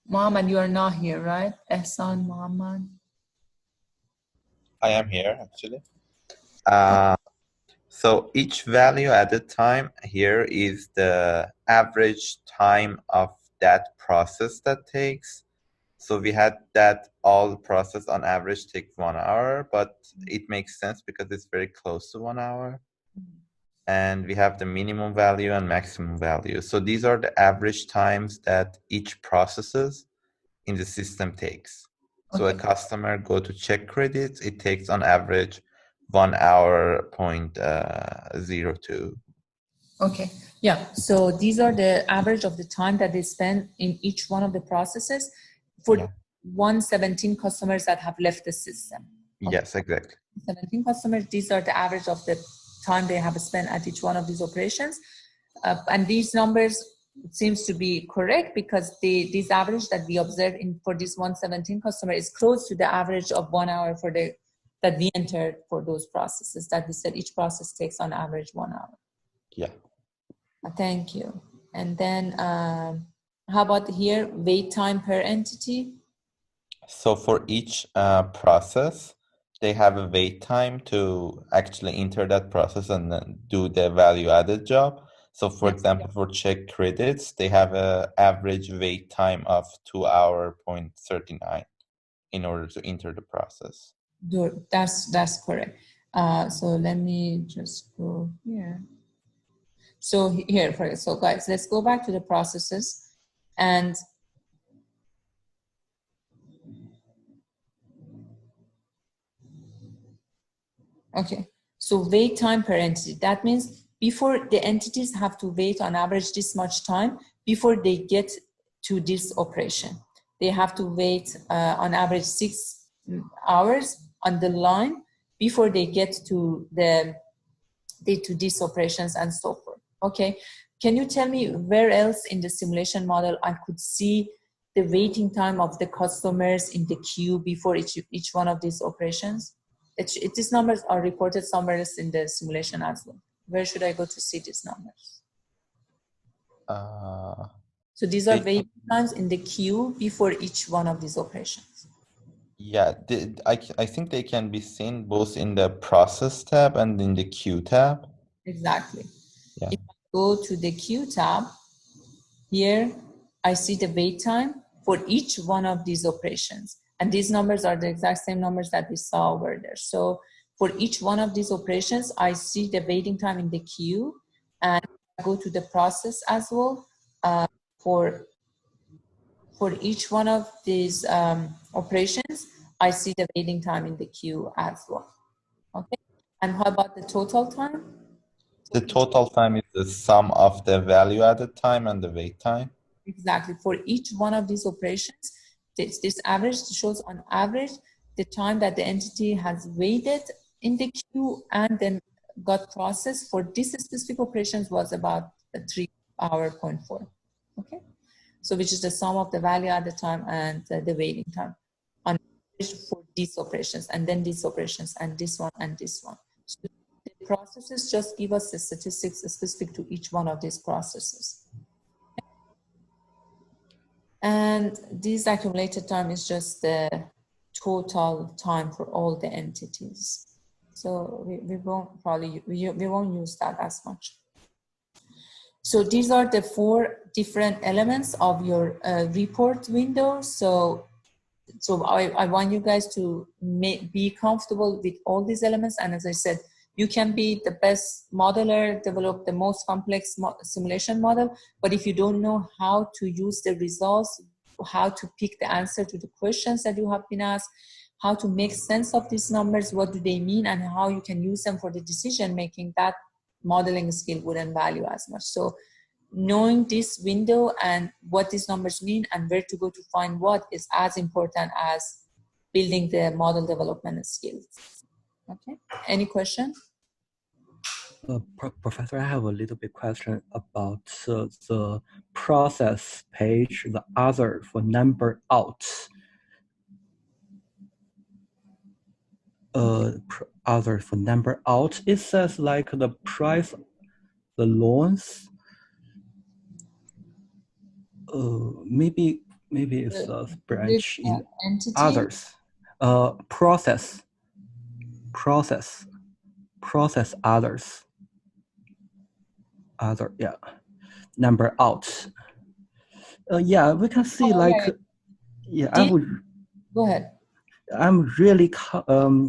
Mohammed, you are not here, right? Ehsan, Mohammed? I am here, actually. So each value added time here is the average time of that process that takes. So we had that all process on average takes 1 hour, but it makes sense because it's very close to 1 hour. And we have the minimum value and maximum value. So these are the average times that each processes. in the system takes. So a customer go to check credits, it takes on average 1 hour point 02. Okay, yeah. So these are the average of the time that they spend in each one of the processes for 117 customers that have left the system. Okay. Yes, exactly. 17 customers, these are the average of the time they have spent at each one of these operations. And these numbers seems to be correct because this average that we observed for this 117 customer is close to the average of 1 hour for that we entered for those processes that we said each process takes on average 1 hour. Yeah. Thank you. And then how about here, wait time per entity? So for each process, they have a wait time to actually enter that process and then do the value added job. So for example, for check credits, they have an average wait time of 2 hour point 39 in order to enter the process. That's correct. So let me just go here. So here, so guys, let's go back to the processes and okay. So wait time per entity. That means before the entities have to wait on average this much time before they get to this operation. They have to wait on average 6 hours on the line before they get to these operations and so forth. Okay, can you tell me where else in the simulation model I could see the waiting time of the customers in the queue before each one of these operations? These numbers are reported somewhere else in the simulation as well. Where should I go to see these numbers? So these are waiting times in the queue before each one of these operations. Yeah, I think they can be seen both in the process tab and in the queue tab. Exactly. Yeah. If I go to the queue tab, here I see the wait time for each one of these operations. And these numbers are the exact same numbers that we saw over there. So for each one of these operations, I see the waiting time in the queue, and I go to the process as well. For each one of these operations, I see the waiting time in the queue as well. Okay. And how about the total time? The total time is the sum of the value added time and the wait time. Exactly. For each one of these operations, this average shows on average the time that the entity has waited in the queue and then got processed for this specific operations was about 3 hour point 4. Okay. So which is the sum of the value at the time and the waiting time on average for these operations, and then these operations and this one and this one. So the processes just give us the statistics specific to each one of these processes. And this accumulated time is just the total time for all the entities. So we won't probably, we won't use that as much. So these are the 4 different elements of your report window. So I want you guys to be comfortable with all these elements. And as I said, you can be the best modeler, develop the most complex simulation model, but if you don't know how to use the results, how to pick the answer to the questions that you have been asked, how to make sense of these numbers, what do they mean, and how you can use them for the decision making, that modeling skill wouldn't value as much. So knowing this window and what these numbers mean and where to go to find what is as important as building the model development skills. Okay, any question? Professor, I have a little bit question about the process page, the other for number out. Other for number out, it says like the price, the loans. Maybe it's a branch in entity? Others. Process others. Other, yeah. Number out. Yeah, we can see I would. Go ahead. I'm really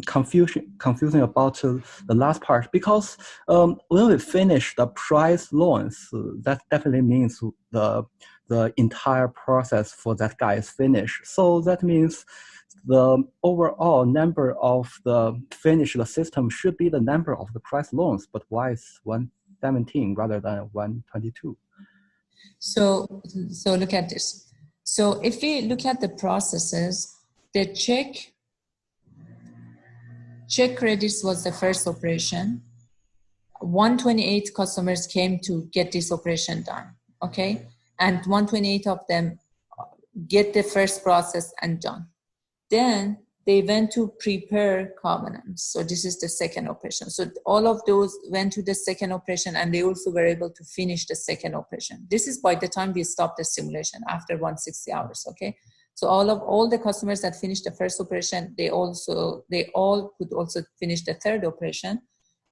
confusing about the last part, because when we finish the price loans, that definitely means the the entire process for that guy is finished. So that means the overall number of the finished system should be the number of the price loans, but why is 117 rather than 122? So look at this. So if we look at the processes, the check credits was the first operation. 128 customers came to get this operation done, okay? And 128 of them get the first process and done. Then they went to prepare covenants. So this is the second operation. So all of those went to the second operation, and they also were able to finish the second operation. This is by the time we stopped the simulation after 160 hours, okay? So all the customers that finished the first operation, they all could also finish the third operation.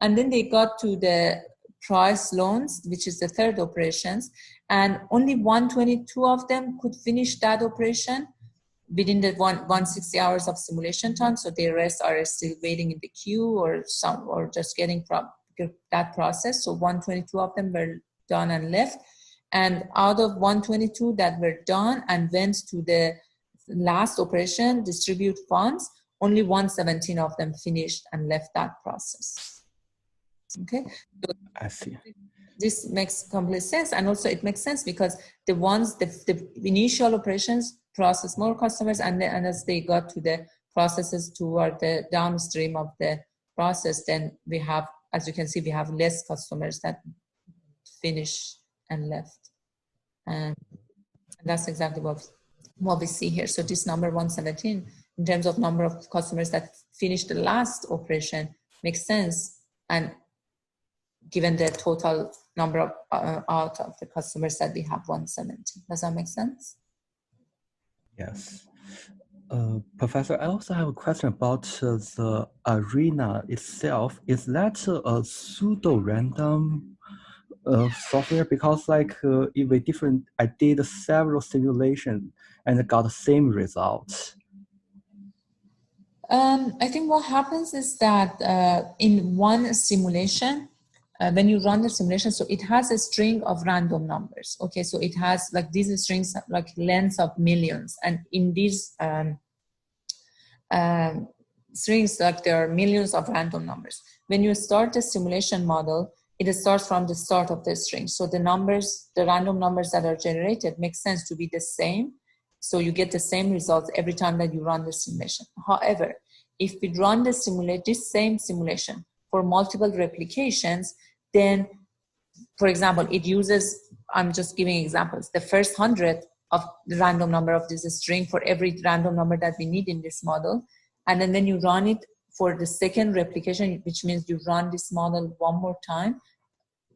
And then they got to the price loans, which is the third operations, and only 122 of them could finish that operation within the 160 hours of simulation time. So the rest are still waiting in the queue or just getting that process. So 122 of them were done and left. And out of 122 that were done and went to the last operation, distribute funds, only 117 of them finished and left that process. Okay. So I see. This makes complete sense. And also it makes sense because the initial operations process more customers, and as they got to the processes toward the downstream of the process, then we have, as you can see, we have less customers that finish and left. And that's exactly what we see here. So this number 117, in terms of number of customers that finished the last operation, makes sense. And given the total number of out of the customers that we have 117. Does that make sense? Yes. Professor, I also have a question about the arena itself. Is that a pseudo-random software? Because I did several simulations and got the same results. I think what happens is that in one simulation, when you run the simulation, so it has a string of random numbers. Okay, so it has like these strings like lengths of millions, and in these strings, like there are millions of random numbers. When you start the simulation model, it starts from the start of the string. So the random numbers that are generated make sense to be the same. So you get the same results every time that you run the simulation. However, if we run this same simulation for multiple replications, then, for example, it uses, I'm just giving examples, the first 100 of the random number of this string for every random number that we need in this model. And then when you run it for the second replication, which means you run this model one more time,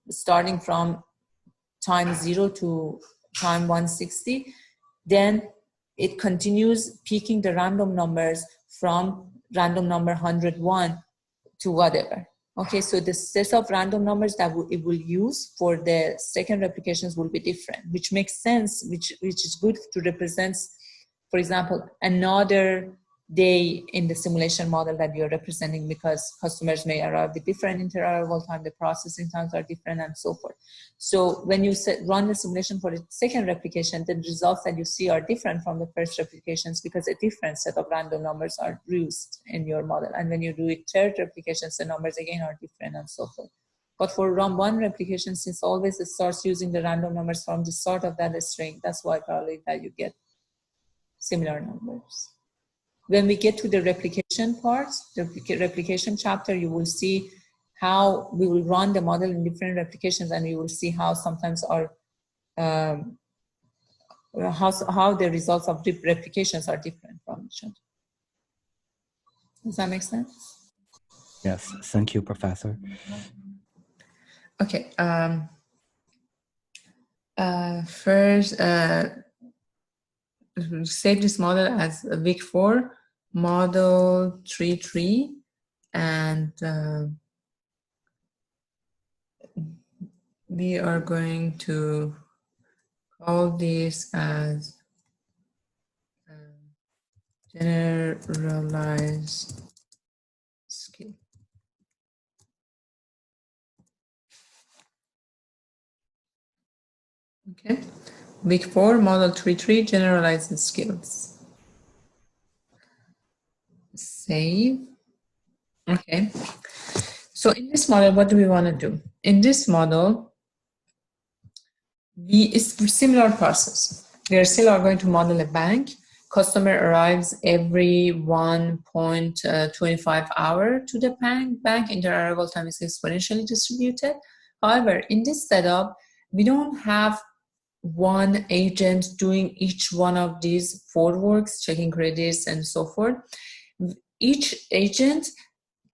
starting from time 0 to time 160, then it continues peaking the random numbers from random number 101 to whatever. Okay, so the set of random numbers that it will use for the second replications will be different, which makes sense, which is good to represent, for example, another day in the simulation model that you're representing, because customers may arrive with different inter-arrival time, the processing times are different, and so forth. So when you run the simulation for the second replication, the results that you see are different from the first replications because a different set of random numbers are used in your model. And when you do it third replications, the numbers again are different, and so forth. But for run one replication, since always it starts using the random numbers from the start of that string, that's why probably that you get similar numbers. When we get to the replication parts, the replication chapter, you will see how we will run the model in different replications, and you will see how sometimes how the results of replications are different from each other. Does that make sense? Yes, thank you, Professor. Okay. First, save this model as a week 4 model 3.3, and we are going to call this as generalized skill. Okay, Week 4, model 3.3, generalized skills. Save. Okay. So in this model, what do we want to do? In this model, it's a similar process. We are still going to model a bank. Customer arrives every 1.25 hour to the bank. Inter-arrival time is exponentially distributed. However, in this setup, we don't have one agent doing each one of these 4 works, checking credits and so forth. Each agent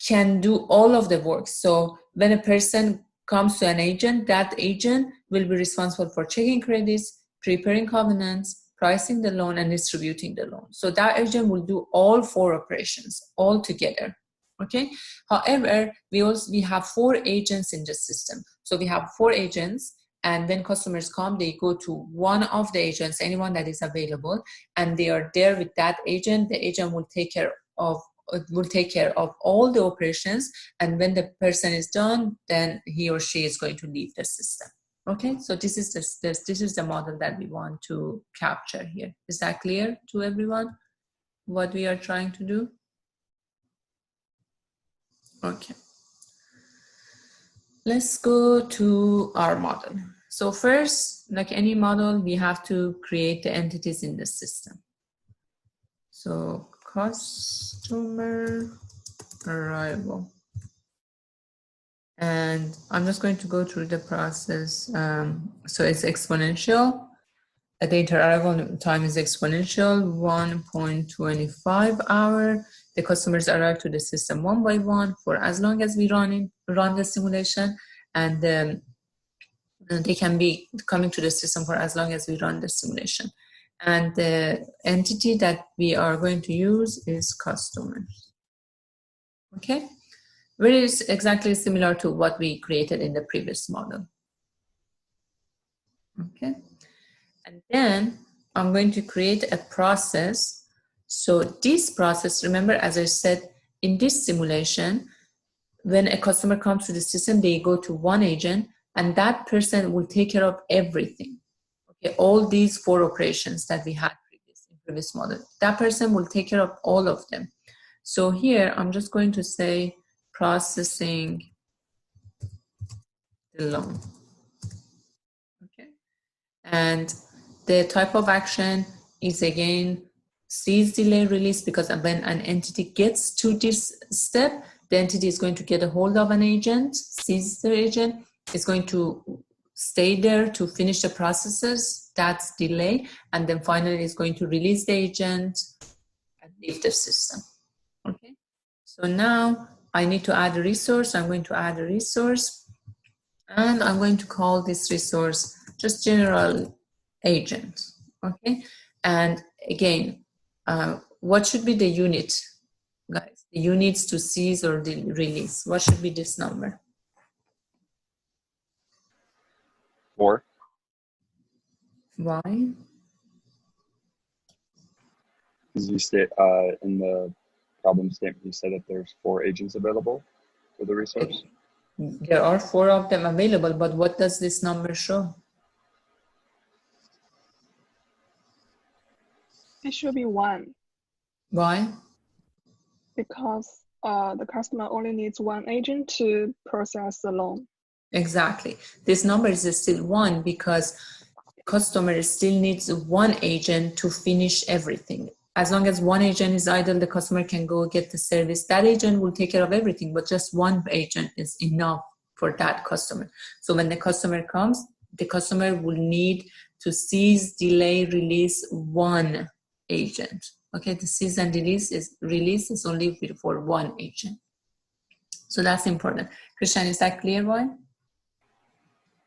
can do all of the work. So when a person comes to an agent, that agent will be responsible for checking credits, preparing covenants, pricing the loan, and distributing the loan. So that agent will do all 4 operations all together. Okay. However, we have 4 agents in the system. So we have 4 agents, and when customers come, they go to one of the agents, anyone that is available, and they are there with that agent. The agent will take care of all the operations, and when the person is done, then he or she is going to leave the system. Okay, so this is the model that we want to capture here. Is that clear to everyone what we are trying to do? Okay, let's go to our model. So first, like any model, we have to create the entities in the system. So customer arrival. And I'm just going to go through the process. So it's exponential. The inter-arrival time is exponential, 1.25 hour. The customers arrive to the system one by one for as long as we run the simulation, and they can be coming to the system for as long as we run the simulation. And the entity that we are going to use is customers. Okay, very exactly similar to what we created in the previous model. Okay, and then I'm going to create a process. So this process, remember, as I said, in this simulation, when a customer comes to the system, they go to one agent, and that person will take care of everything. Okay, all these 4 operations that we had in previous model, that person will take care of all of them. So here, I'm just going to say processing the loan. Okay, and the type of action is again seize, delay, release, because when an entity gets to this step, the entity is going to get a hold of an agent, seize the agent, is going to stay there to finish the processes, that's delay, and then finally is going to release the agent and leave the system. Okay, so now I need to add a resource. I'm going to add a resource, and I'm going to call this resource just general agent. Okay, and again, what should be the unit, guys? The units to seize or release. What should be this number? 4. Why? Because you state in the problem statement, you said that there's 4 agents available for the resource. There are 4 of them available, but what does this number show? It should be 1. Why? Because the customer only needs 1 agent to process the loan. Exactly. This number is still 1 because the customer still needs 1 agent to finish everything. As long as 1 agent is idle, the customer can go get the service. That agent will take care of everything, but just 1 agent is enough for that customer. So when the customer comes, the customer will need to seize, delay, release 1 agent. Okay, the seize and release is only for 1 agent. So that's important. Christian, is that clear, boy?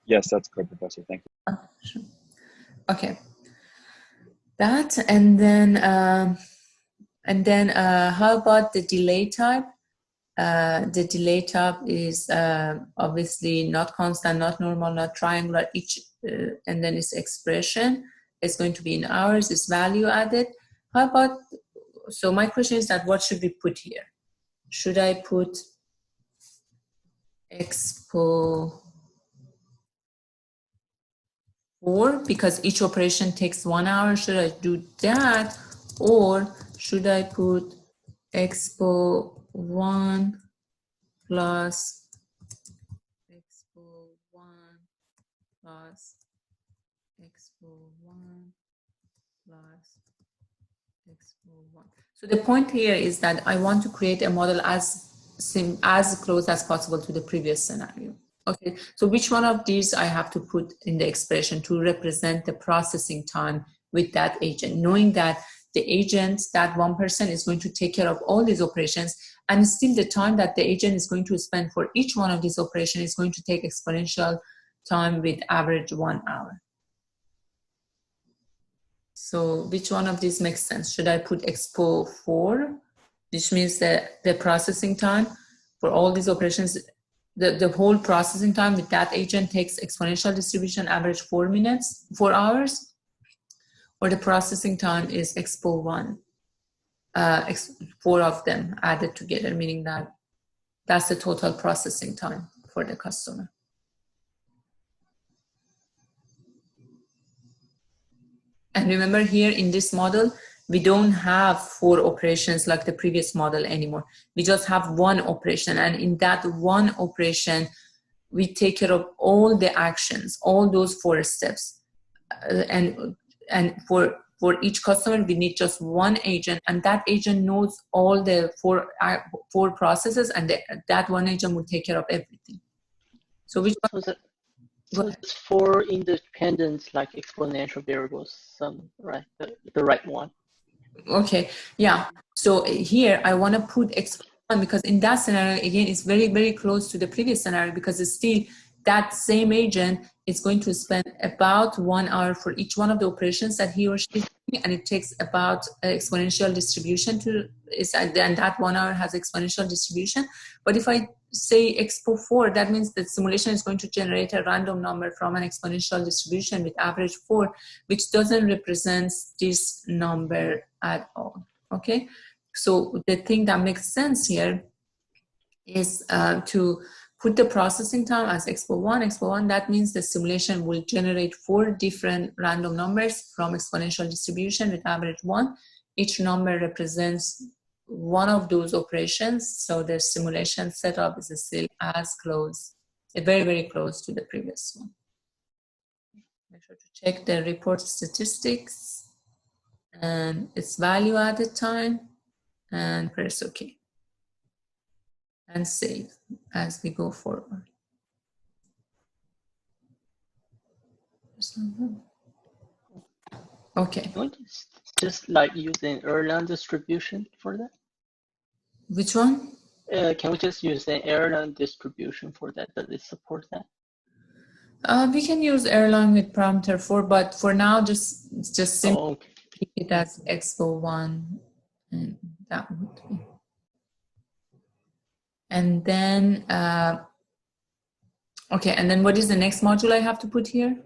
Yes, that's correct, Professor. Thank you. Sure. Okay. That, and then how about the delay type? The delay type is obviously not constant, not normal, not triangular. And then its expression is going to be in hours. It's value added. How about? So my question is that what should we put here? Should I put expo 4 because each operation takes 1 hour. Should I do that, or should I put expo 1 plus expo 1 plus expo 1 plus expo 1? So the point here is that I want to create a model as close as possible to the previous scenario. Okay, so which one of these I have to put in the expression to represent the processing time with that agent, knowing that the agent, that one person, is going to take care of all these operations, and still the time that the agent is going to spend for each one of these operations is going to take exponential time with average 1 hour. So which one of these makes sense? Should I put expo 4, which means that the processing time for all these operations, the whole processing time with that agent takes exponential distribution, average 4 hours, or the processing time is expo 1, 4 of them added together, meaning that that's the total processing time for the customer. And remember, here in this model, we don't have 4 operations like the previous model anymore. We just have 1 operation, and in that 1 operation, we take care of all the actions, all those 4 steps. And for each customer, we need just 1 agent, and that agent knows all the 4 processes, and that 1 agent will take care of everything. So which one? So it's 4 independent, like exponential variables, right? The right one. Okay, yeah. So here I want to put expo 1 because in that scenario, again, it's very, very close to the previous scenario because it's still that same agent is going to spend about 1 hour for each one of the operations that he or she is doing, and it takes about exponential distribution and that 1 hour has exponential distribution. But if I say expo 4, that means the simulation is going to generate a random number from an exponential distribution with average 4, which doesn't represent this number at all. Okay, so the thing that makes sense here is to put the processing time as expo 1. Expo 1, that means the simulation will generate 4 different random numbers from exponential distribution with average 1. Each number represents one of those operations, so the simulation setup is still as close, very, very close to the previous one. Make sure to check the report statistics and its value at the time, and press OK. And save as we go forward. Okay. Just like use an Erlang distribution for that? Which one? Can we just use an Erlang distribution for that? Does it support that? We can use Erlang with parameter 4, but for now, just simply keep it as expo 1, and that would be. And then, okay, and then what is the next module I have to put here?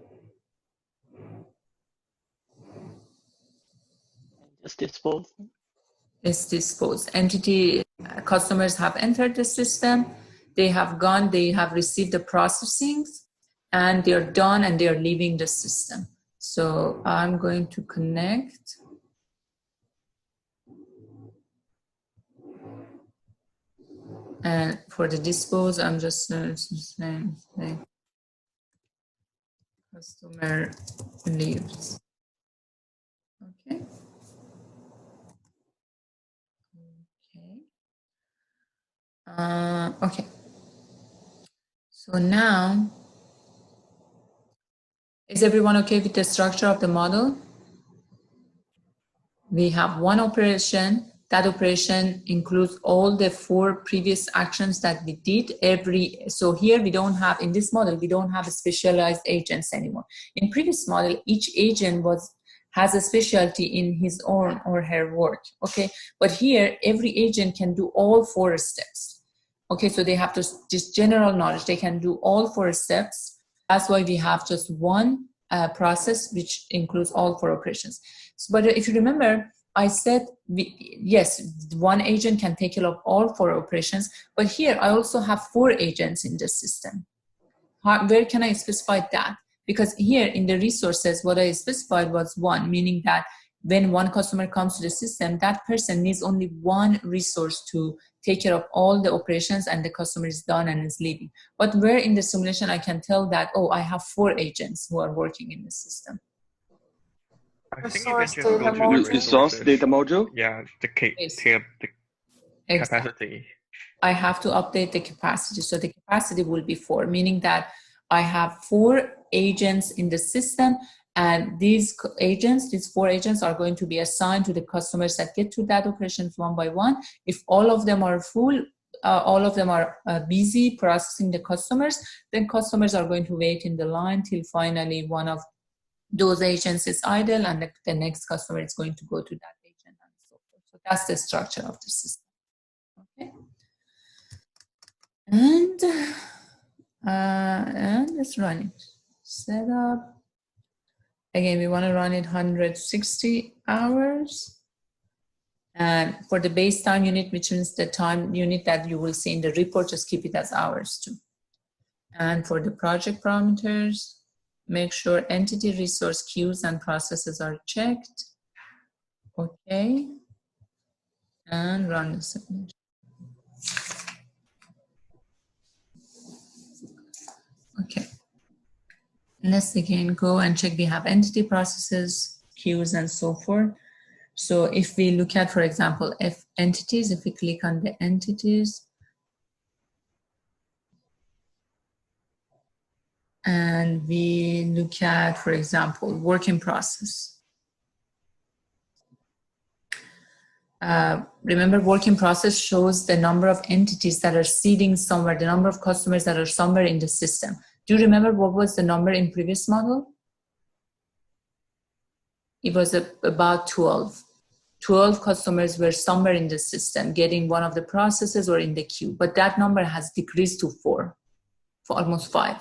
Just dispose. It's dispose. Entity customers have entered the system. They have gone, they have received the processings, and they're done, and they're leaving the system. So I'm going to connect. And for the dispose, I'm just saying customer leaves. Okay. Okay. So now, is everyone okay with the structure of the model? We have 1 operation. That operation includes all the 4 previous actions that we did. So here we don't have, in this model, we don't have specialized agents anymore. In previous model, each agent has a specialty in his own or her work, okay? But here, every agent can do all 4 steps. Okay, so they have just general knowledge. They can do all 4 steps. That's why we have just 1 process, which includes all 4 operations. So, but if you remember, I said, yes, 1 agent can take care of all 4 operations, but here I also have 4 agents in the system. Where can I specify that? Because here in the resources, what I specified was 1, meaning that when one customer comes to the system, that person needs only one resource to take care of all the operations, and the customer is done and is leaving. But where in the simulation I can tell that, oh, I have 4 agents who are working in the system. I think eventually we'll go to the resource data module. Yeah, the Exactly. capacity. I have to update the capacity. So the capacity will be 4, meaning that I have 4 agents in the system, and these 4 agents are going to be assigned to the customers that get to that operations one by one. If all of them are full, all of them are busy processing the customers, then customers are going to wait in the line till finally one of those agents is idle, and the next customer is going to go to that agent, and so forth. So that's the structure of the system. Okay. And let's run it. Set up. Again, we want to run it 160 hours. And for the base time unit, which means the time unit that you will see in the report, just keep it as hours too. And for the project parameters, make sure entity, resource, queues, and processes are checked. Okay. And run the simulation. Okay. Let's again go and check we have entity, processes, queues, and so forth. So if we look at, for example, if we click on the entities, and we look at, for example, work in process. Remember, work in process shows the number of entities that are seeding somewhere, the number of customers that are somewhere in the system. Do you remember what was the number in previous model? It was about 12. 12 customers were somewhere in the system getting one of the processes or in the queue, but that number has decreased to 4, for almost 5.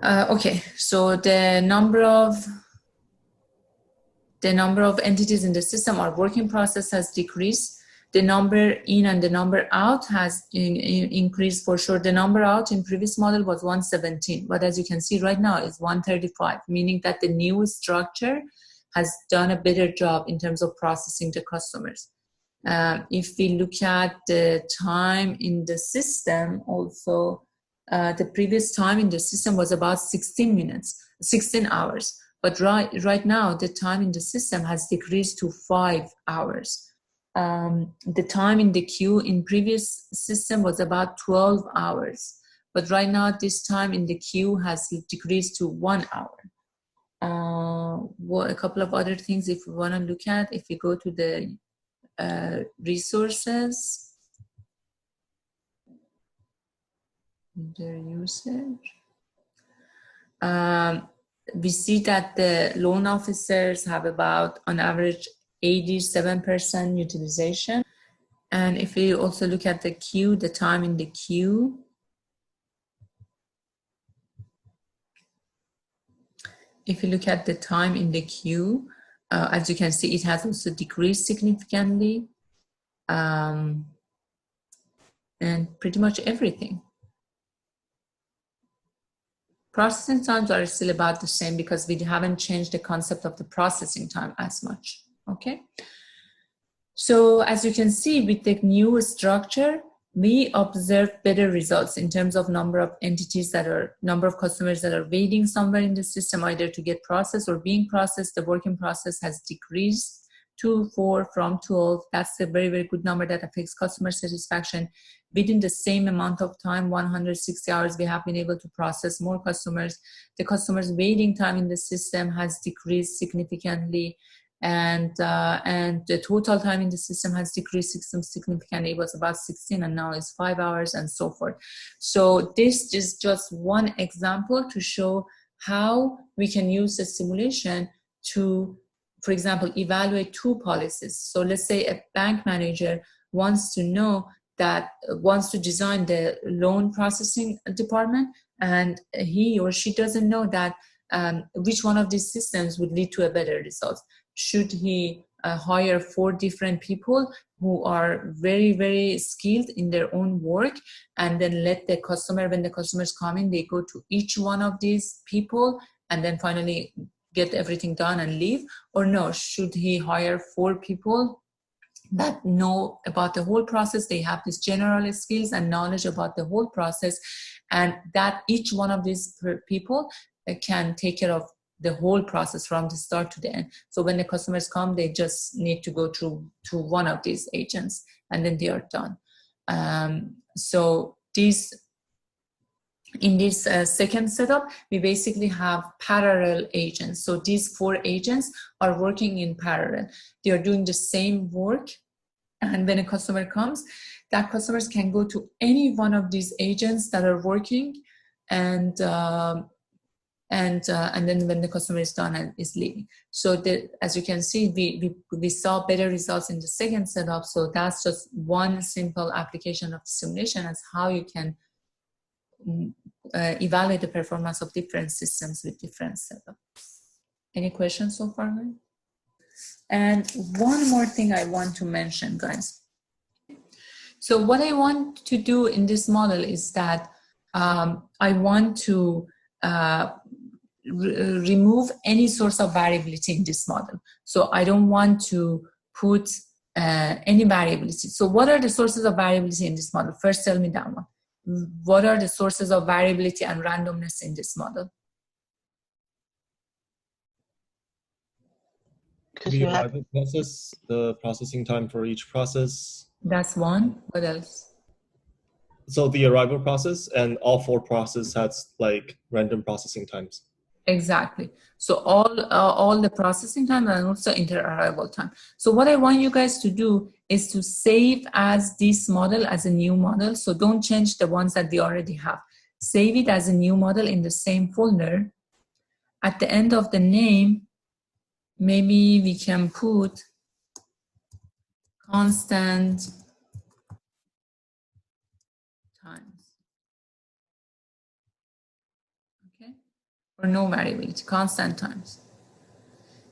Okay, so the number of entities in the system or work in process has decreased. The number in and the number out has increased for sure. The number out in previous model was 117, but as you can see right now it's 135, meaning that the new structure has done a better job in terms of processing the customers. If we look at the time in the system also, the previous time in the system was about 16 hours. But right now, the time in the system has decreased to 5 hours. The time in the queue in previous system was about 12 hours. But right now, this time in the queue has decreased to 1 hour. A couple of other things if we want to look at, if we go to the resources, their usage. We see that the loan officers have about, on average, 87% utilization. And if we also look at the queue, the time in the queue, if you look at the time in the queue, as you can see, it has also decreased significantly. And pretty much everything. Processing times are still about the same because we haven't changed the concept of the processing time as much, okay? So as you can see, with the new structure, we observe better results in terms of number of number of customers that are waiting somewhere in the system, either to get processed or being processed. The work in process has decreased to 4 from 12. That's a very, very good number that affects customer satisfaction. Within the same amount of time, 160 hours, we have been able to process more customers. The customers' waiting time in the system has decreased significantly, and the total time in the system has decreased significantly. It was about 16 and now it's 5 hours and so forth. So this is just one example to show how we can use the simulation to, for example, evaluate 2 policies. So let's say a bank manager wants to design the loan processing department, and he or she doesn't know that which one of these systems would lead to a better result. Should he hire 4 different people who are very, very skilled in their own work, and then let the customer, when the customers come in, they go to each one of these people and then finally get everything done and leave? Or no, should he hire 4 people that know about the whole process? They have this general skills and knowledge about the whole process, and that each one of these people can take care of the whole process from the start to the end. So when the customers come, they just need to go through to one of these agents and then they are done. So in this second setup, we basically have parallel agents. So these 4 agents are working in parallel. They are doing the same work. And when a customer comes, that customers can go to any one of these agents that are working, and then when the customer is done and is leaving. So as you can see, we saw better results in the second setup. So that's just one simple application of simulation as how you can evaluate the performance of different systems with different setups. Any questions so far, guys? And one more thing I want to mention, guys. So what I want to do in this model is that I want to remove any source of variability in this model. So I don't want to put any variability. So what are the sources of variability in this model? First, tell me that one. What are the sources of variability and randomness in this model? The arrival process, the processing time for each process. That's one. What else? So the arrival process and all 4 processes has like random processing times. Exactly. So all the processing time and also inter-arrival time. So what I want you guys to do is to save as this model as a new model. So don't change the ones that we already have. Save it as a new model in the same folder. At the end of the name, maybe we can put constant times. Okay? Or no variability, constant times.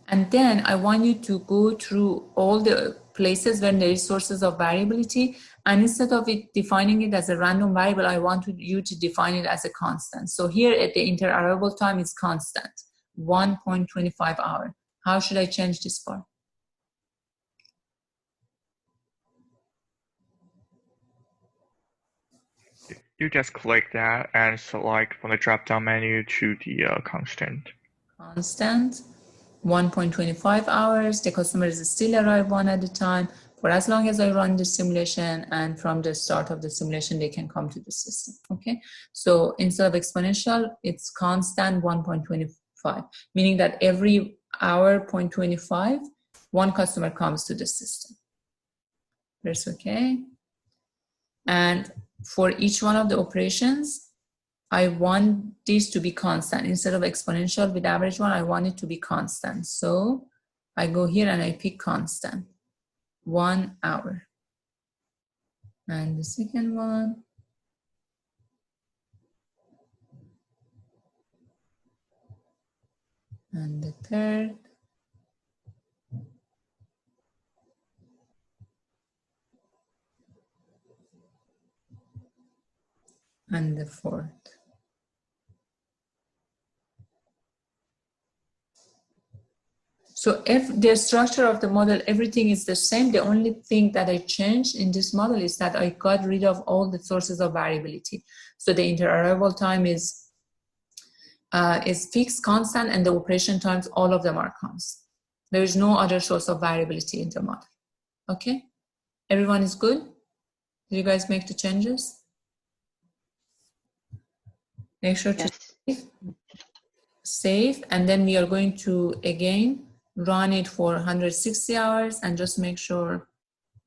And then I want you to go through all the places where there is sources of variability, and instead of it defining it as a random variable, I want you to define it as a constant. So here at the inter-arrival time is constant, 1.25 hour. How should I change this part? You just click that and select from the drop-down menu to the constant. Constant, 1.25 hours. The customers still arrive one at a time for as long as I run the simulation, and from the start of the simulation, they can come to the system, okay? So instead of exponential, it's constant 1.25, meaning that every hour 0.25, one customer comes to the system. That's okay. And for each one of the operations, I want this to be constant. Instead of exponential with average one, I want it to be constant. So I go here and I pick constant, 1 hour. And the second one, and the third, and the fourth. So if the structure of the model, everything is the same. The only thing that I changed in this model is that I got rid of all the sources of variability. So the inter-arrival time is fixed, constant, and the operation times, all of them are constant. There is no other source of variability in the model. Okay? Everyone is good? Did you guys make the changes? Make sure to save, and then we are going to again run it for 160 hours and just make sure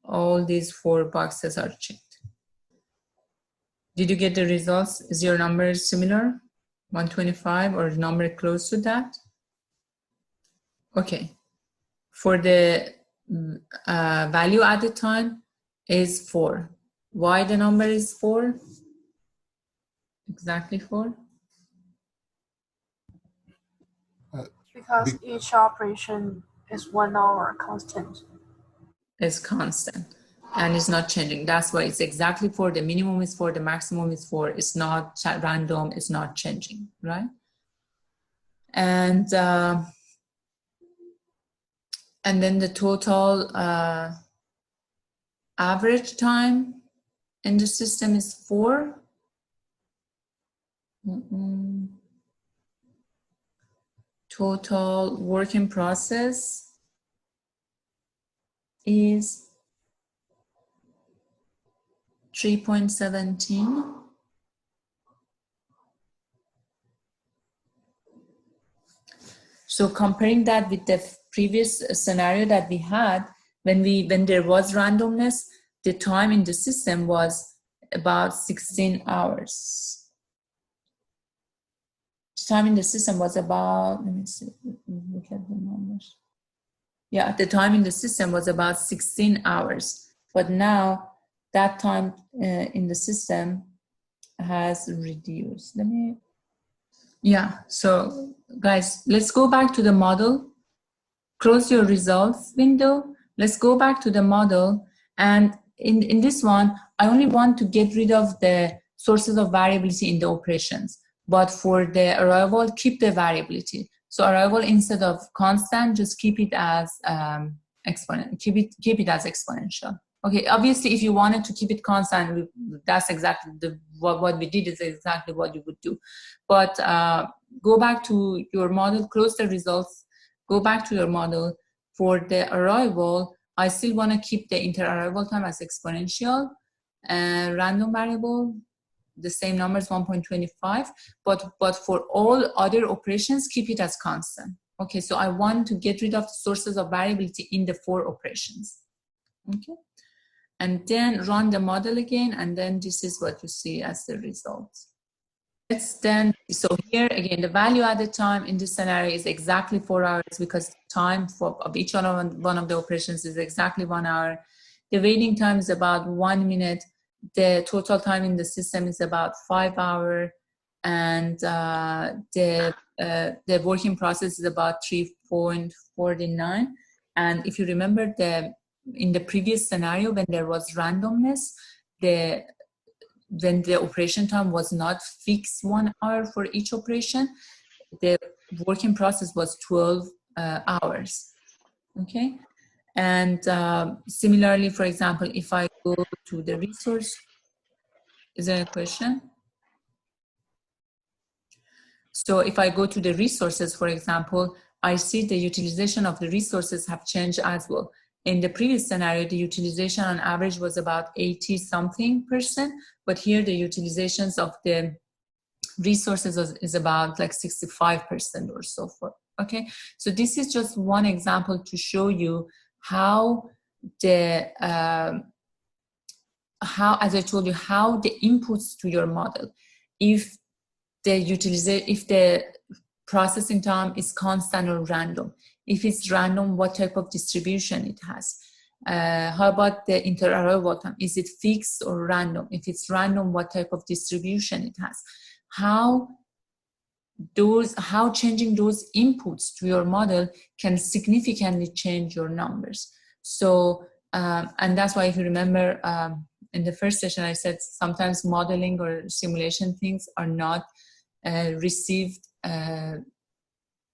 all these 4 boxes are checked. Did you get the results? Is your number similar? 125 or number close to that? Okay. For the value added time is 4. Why the number is 4? Exactly 4? Because each operation is 1 hour constant. Is constant. and it's not changing. That's why it's exactly 4. The minimum is 4, the maximum is 4. It's not random, it's not changing, right? And then the total average time in the system is 4. Total work in process is 3.17. So comparing that with the previous scenario that we had, when there was randomness, the time in the system was about 16 hours. Time in the system was about, let me see, look at the numbers. Yeah, the time in the system was about 16 hours. But now that time in the system has reduced. Yeah, so guys, let's go back to the model. Close your results window. Let's go back to the model. And in this one, I only want to get rid of the sources of variability in the operations. But for the arrival, keep the variability. So arrival, instead of constant, just keep it as exponent. Keep it as exponential. Okay. Obviously, if you wanted to keep it constant, that's exactly what we did. Is exactly what you would do. But go back to your model. Close the results. Go back to your model. For the arrival, I still want to keep the inter-arrival time as exponential and random variable. The same numbers, 1.25, but for all other operations, keep it as constant. Okay, so I want to get rid of the sources of variability in the 4 operations. Okay, and then run the model again, and then this is what you see as the result. So here again, the value added time in this scenario is exactly 4 hours, because the time of each one of the operations is exactly 1 hour. The waiting time is about 1 minute. The total time in the system is about 5 hours, and the working process is about 3.49. And if you remember, in the previous scenario, when there was randomness, when the operation time was not fixed 1 hour for each operation, the working process was 12 hours. Okay. And similarly, for example, if I go to the resource, is there a question? So if I go to the resources, for example, I see the utilization of the resources have changed as well. In the previous scenario, the utilization on average was about 80-something%, but here the utilizations of the resources is about like 65% or so forth. Okay, so this is just one example to show you how as I told you, how the inputs to your model, if the processing time is constant or random. If it's random, what type of distribution it has. How about the inter-arrival time? Is it fixed or random? If it's random, what type of distribution it has? How changing those inputs to your model can significantly change your numbers. So, and that's why if you remember in the first session, I said sometimes modeling or simulation things are not received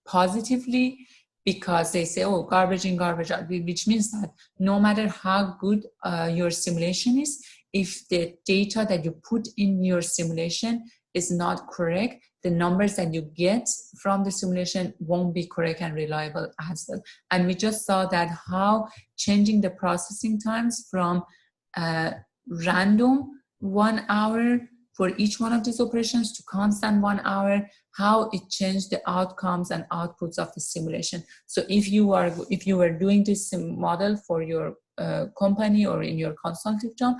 positively, because they say, oh, garbage in, garbage out, which means that no matter how good your simulation is, if the data that you put in your simulation is not correct, the numbers that you get from the simulation won't be correct and reliable as well. And we just saw that how changing the processing times from random 1 hour for each one of these operations to constant 1 hour, how it changed the outcomes and outputs of the simulation. So if you were doing this model for your company or in your consultative job,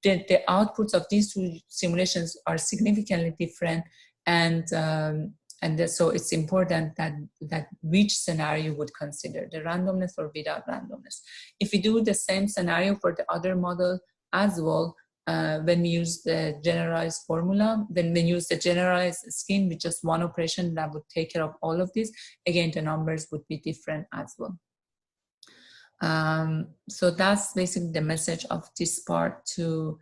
the outputs of these two simulations are significantly different, and so it's important that which scenario you would consider, the randomness or without randomness. If we do the same scenario for the other model as well, when we use the generalized formula, then we use the generalized scheme with just one operation that would take care of all of this, again, the numbers would be different as well. So that's basically the message of this part, to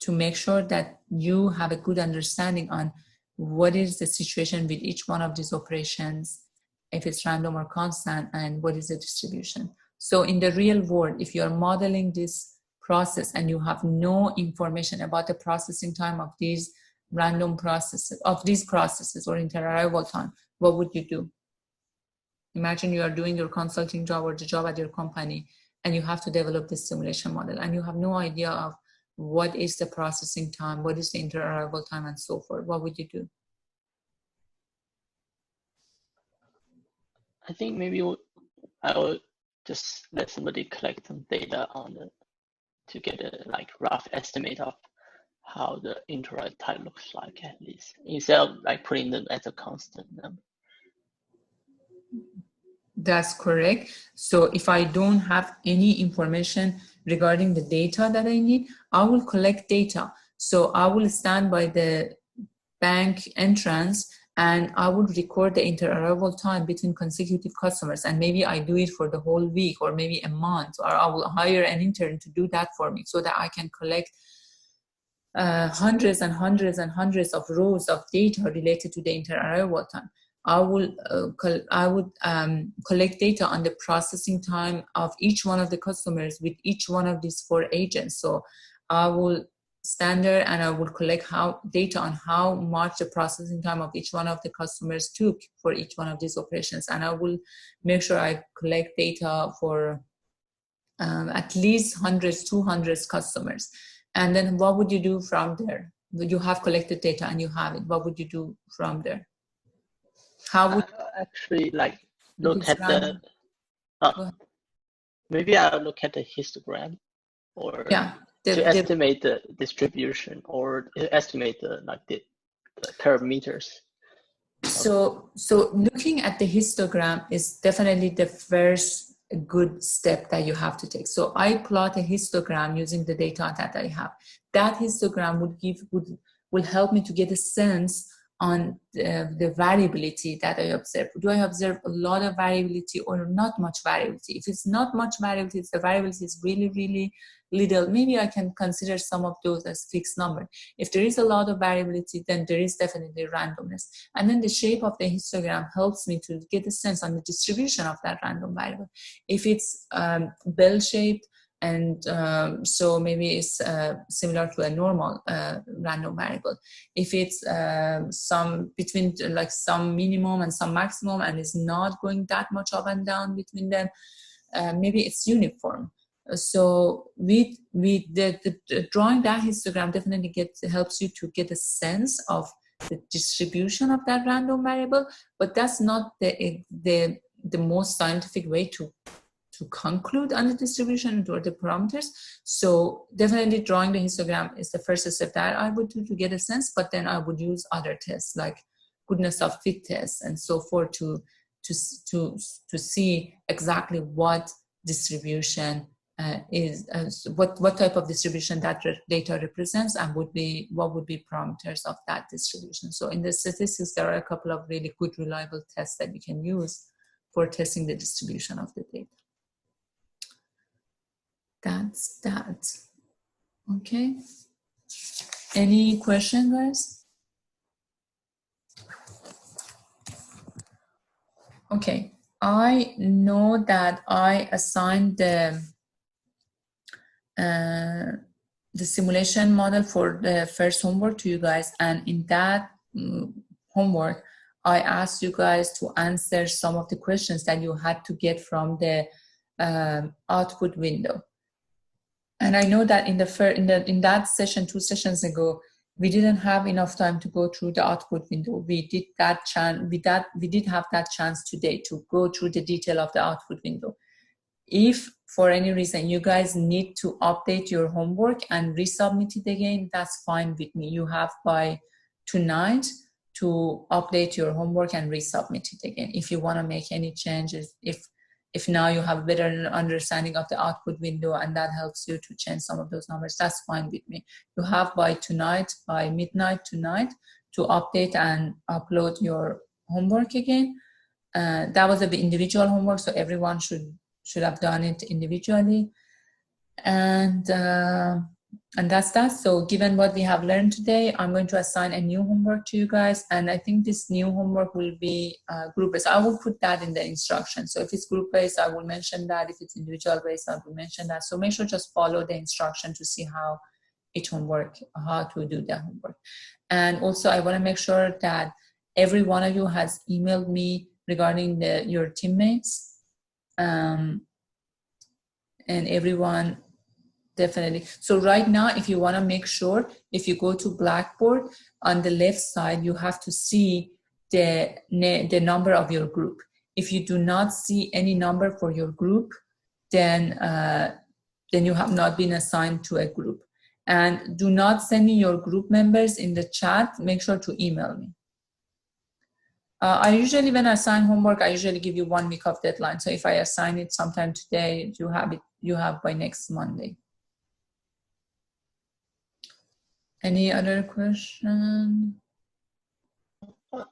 make sure that you have a good understanding on what is the situation with each one of these operations, if it's random or constant, and what is the distribution. So in the real world, if you're modeling this process and you have no information about the processing time of these random processes, or inter-arrival time, what would you do? Imagine you are doing your consulting job or the job at your company, and you have to develop this simulation model, and you have no idea of what is the processing time, what is the inter-arrival time, and so forth. What would you do? I think maybe I would just let somebody collect some data on it to get a like rough estimate of how the inter-arrival time looks like, at least, instead of like putting them as a constant number. That's correct. So if I don't have any information regarding the data that I need, I will collect data. So I will stand by the bank entrance and I will record the inter-arrival time between consecutive customers. And maybe I do it for the whole week or maybe a month, or I will hire an intern to do that for me so that I can collect hundreds and hundreds and hundreds of rows of data related to the inter-arrival time. I would collect data on the processing time of each one of the customers with each one of these 4 agents. So I will stand there and I will collect data on how much the processing time of each one of the customers took for each one of these operations. And I will make sure I collect data for at least hundreds, 200 customers. And then what would you do from there? You have collected data and you have it. What would you do from there? How would actually like look at the maybe I'll look at the histogram, or to estimate the distribution, or estimate the parameters. So looking at the histogram is definitely the first good step that you have to take. So I plot a histogram using the data that I have. That histogram will help me to get a sense on the variability that I observe. Do I observe a lot of variability or not much variability? If it's not much variability, if the variability is really, really little, maybe I can consider some of those as fixed number. If there is a lot of variability, then there is definitely randomness. And then the shape of the histogram helps me to get a sense on the distribution of that random variable. If it's bell-shaped, and so maybe it's similar to a normal random variable. If it's some between like some minimum and some maximum and is not going that much up and down between them, maybe it's uniform. So with the drawing that histogram definitely helps you to get a sense of the distribution of that random variable, but that's not the most scientific way to conclude on the distribution or the parameters. So definitely drawing the histogram is the first step that I would do to get a sense, but then I would use other tests like goodness of fit tests and so forth to see exactly what distribution is, what type of distribution that data represents, and what would be parameters of that distribution. So in the statistics, there are a couple of really good reliable tests that you can use for testing the distribution of the data. That's that. Okay. Any question, guys? Okay. I know that I assigned the simulation model for the first homework to you guys, and in that homework, I asked you guys to answer some of the questions that you had to get from the output window. And I know that in that session, 2 sessions ago, we didn't have enough time to go through the output window. We did have that chance today to go through the detail of the output window. If for any reason you guys need to update your homework and resubmit it again, that's fine with me. You have by tonight to update your homework and resubmit it again. If you want to make any changes, if now you have a better understanding of the output window and that helps you to change some of those numbers, that's fine with me. You have by tonight, by midnight tonight, to update and upload your homework again. That was the individual homework, so everyone should should have done it individually. And that's that. So given what we have learned today, I'm going to assign a new homework to you guys. And I think this new homework will be group-based. I will put that in the instruction. So if it's group-based, I will mention that. If it's individual-based, I will mention that. So make sure just follow the instruction to see how it will work, how to do the homework. And also I want to make sure that every one of you has emailed me regarding your teammates. And everyone definitely. So right now, if you want to make sure, if you go to Blackboard, on the left side, you have to see the number of your group. If you do not see any number for your group, then you have not been assigned to a group. And do not send me your group members in the chat. Make sure to email me. I usually, when I assign homework, I usually give you 1 week of deadline. So if I assign it sometime today, you have by next Monday. Any other question?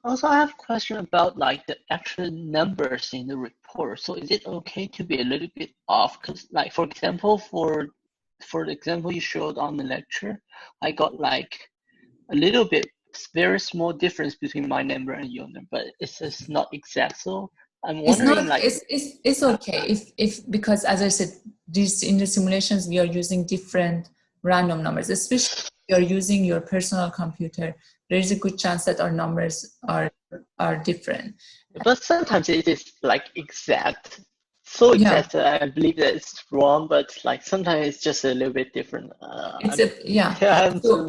Also, I have a question about like the actual numbers in the report. So is it okay to be a little bit off? Because like, for example, for the example you showed on the lecture, I got like a little bit, very small difference between my number and your number, but it's just not exact. So I'm wondering, it's okay if because as I said, in the simulations we are using different random numbers, especially if you're using your personal computer. There is a good chance that our numbers are different. But sometimes it is like exact. So exact, I believe that it's wrong, but like sometimes it's just a little bit different. I'm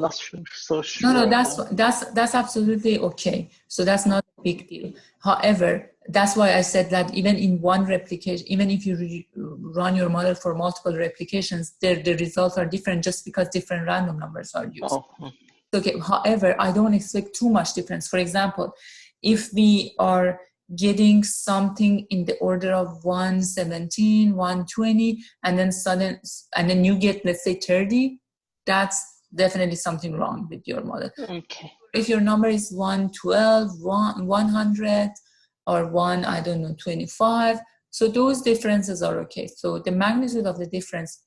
not so sure. No, that's absolutely okay. So that's not a big deal. However, that's why I said that even in one replication, even if you run your model for multiple replications, the results are different just because different random numbers are used. Okay. However, I don't expect too much difference. For example, if we are getting something in the order of 117, 120, and then you get, let's say, 30, that's definitely something wrong with your model. Okay. If your number is 112, 100, or 25, so those differences are okay. So the magnitude of the difference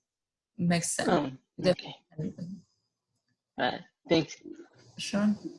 makes sense. Okay. Thanks. Sure.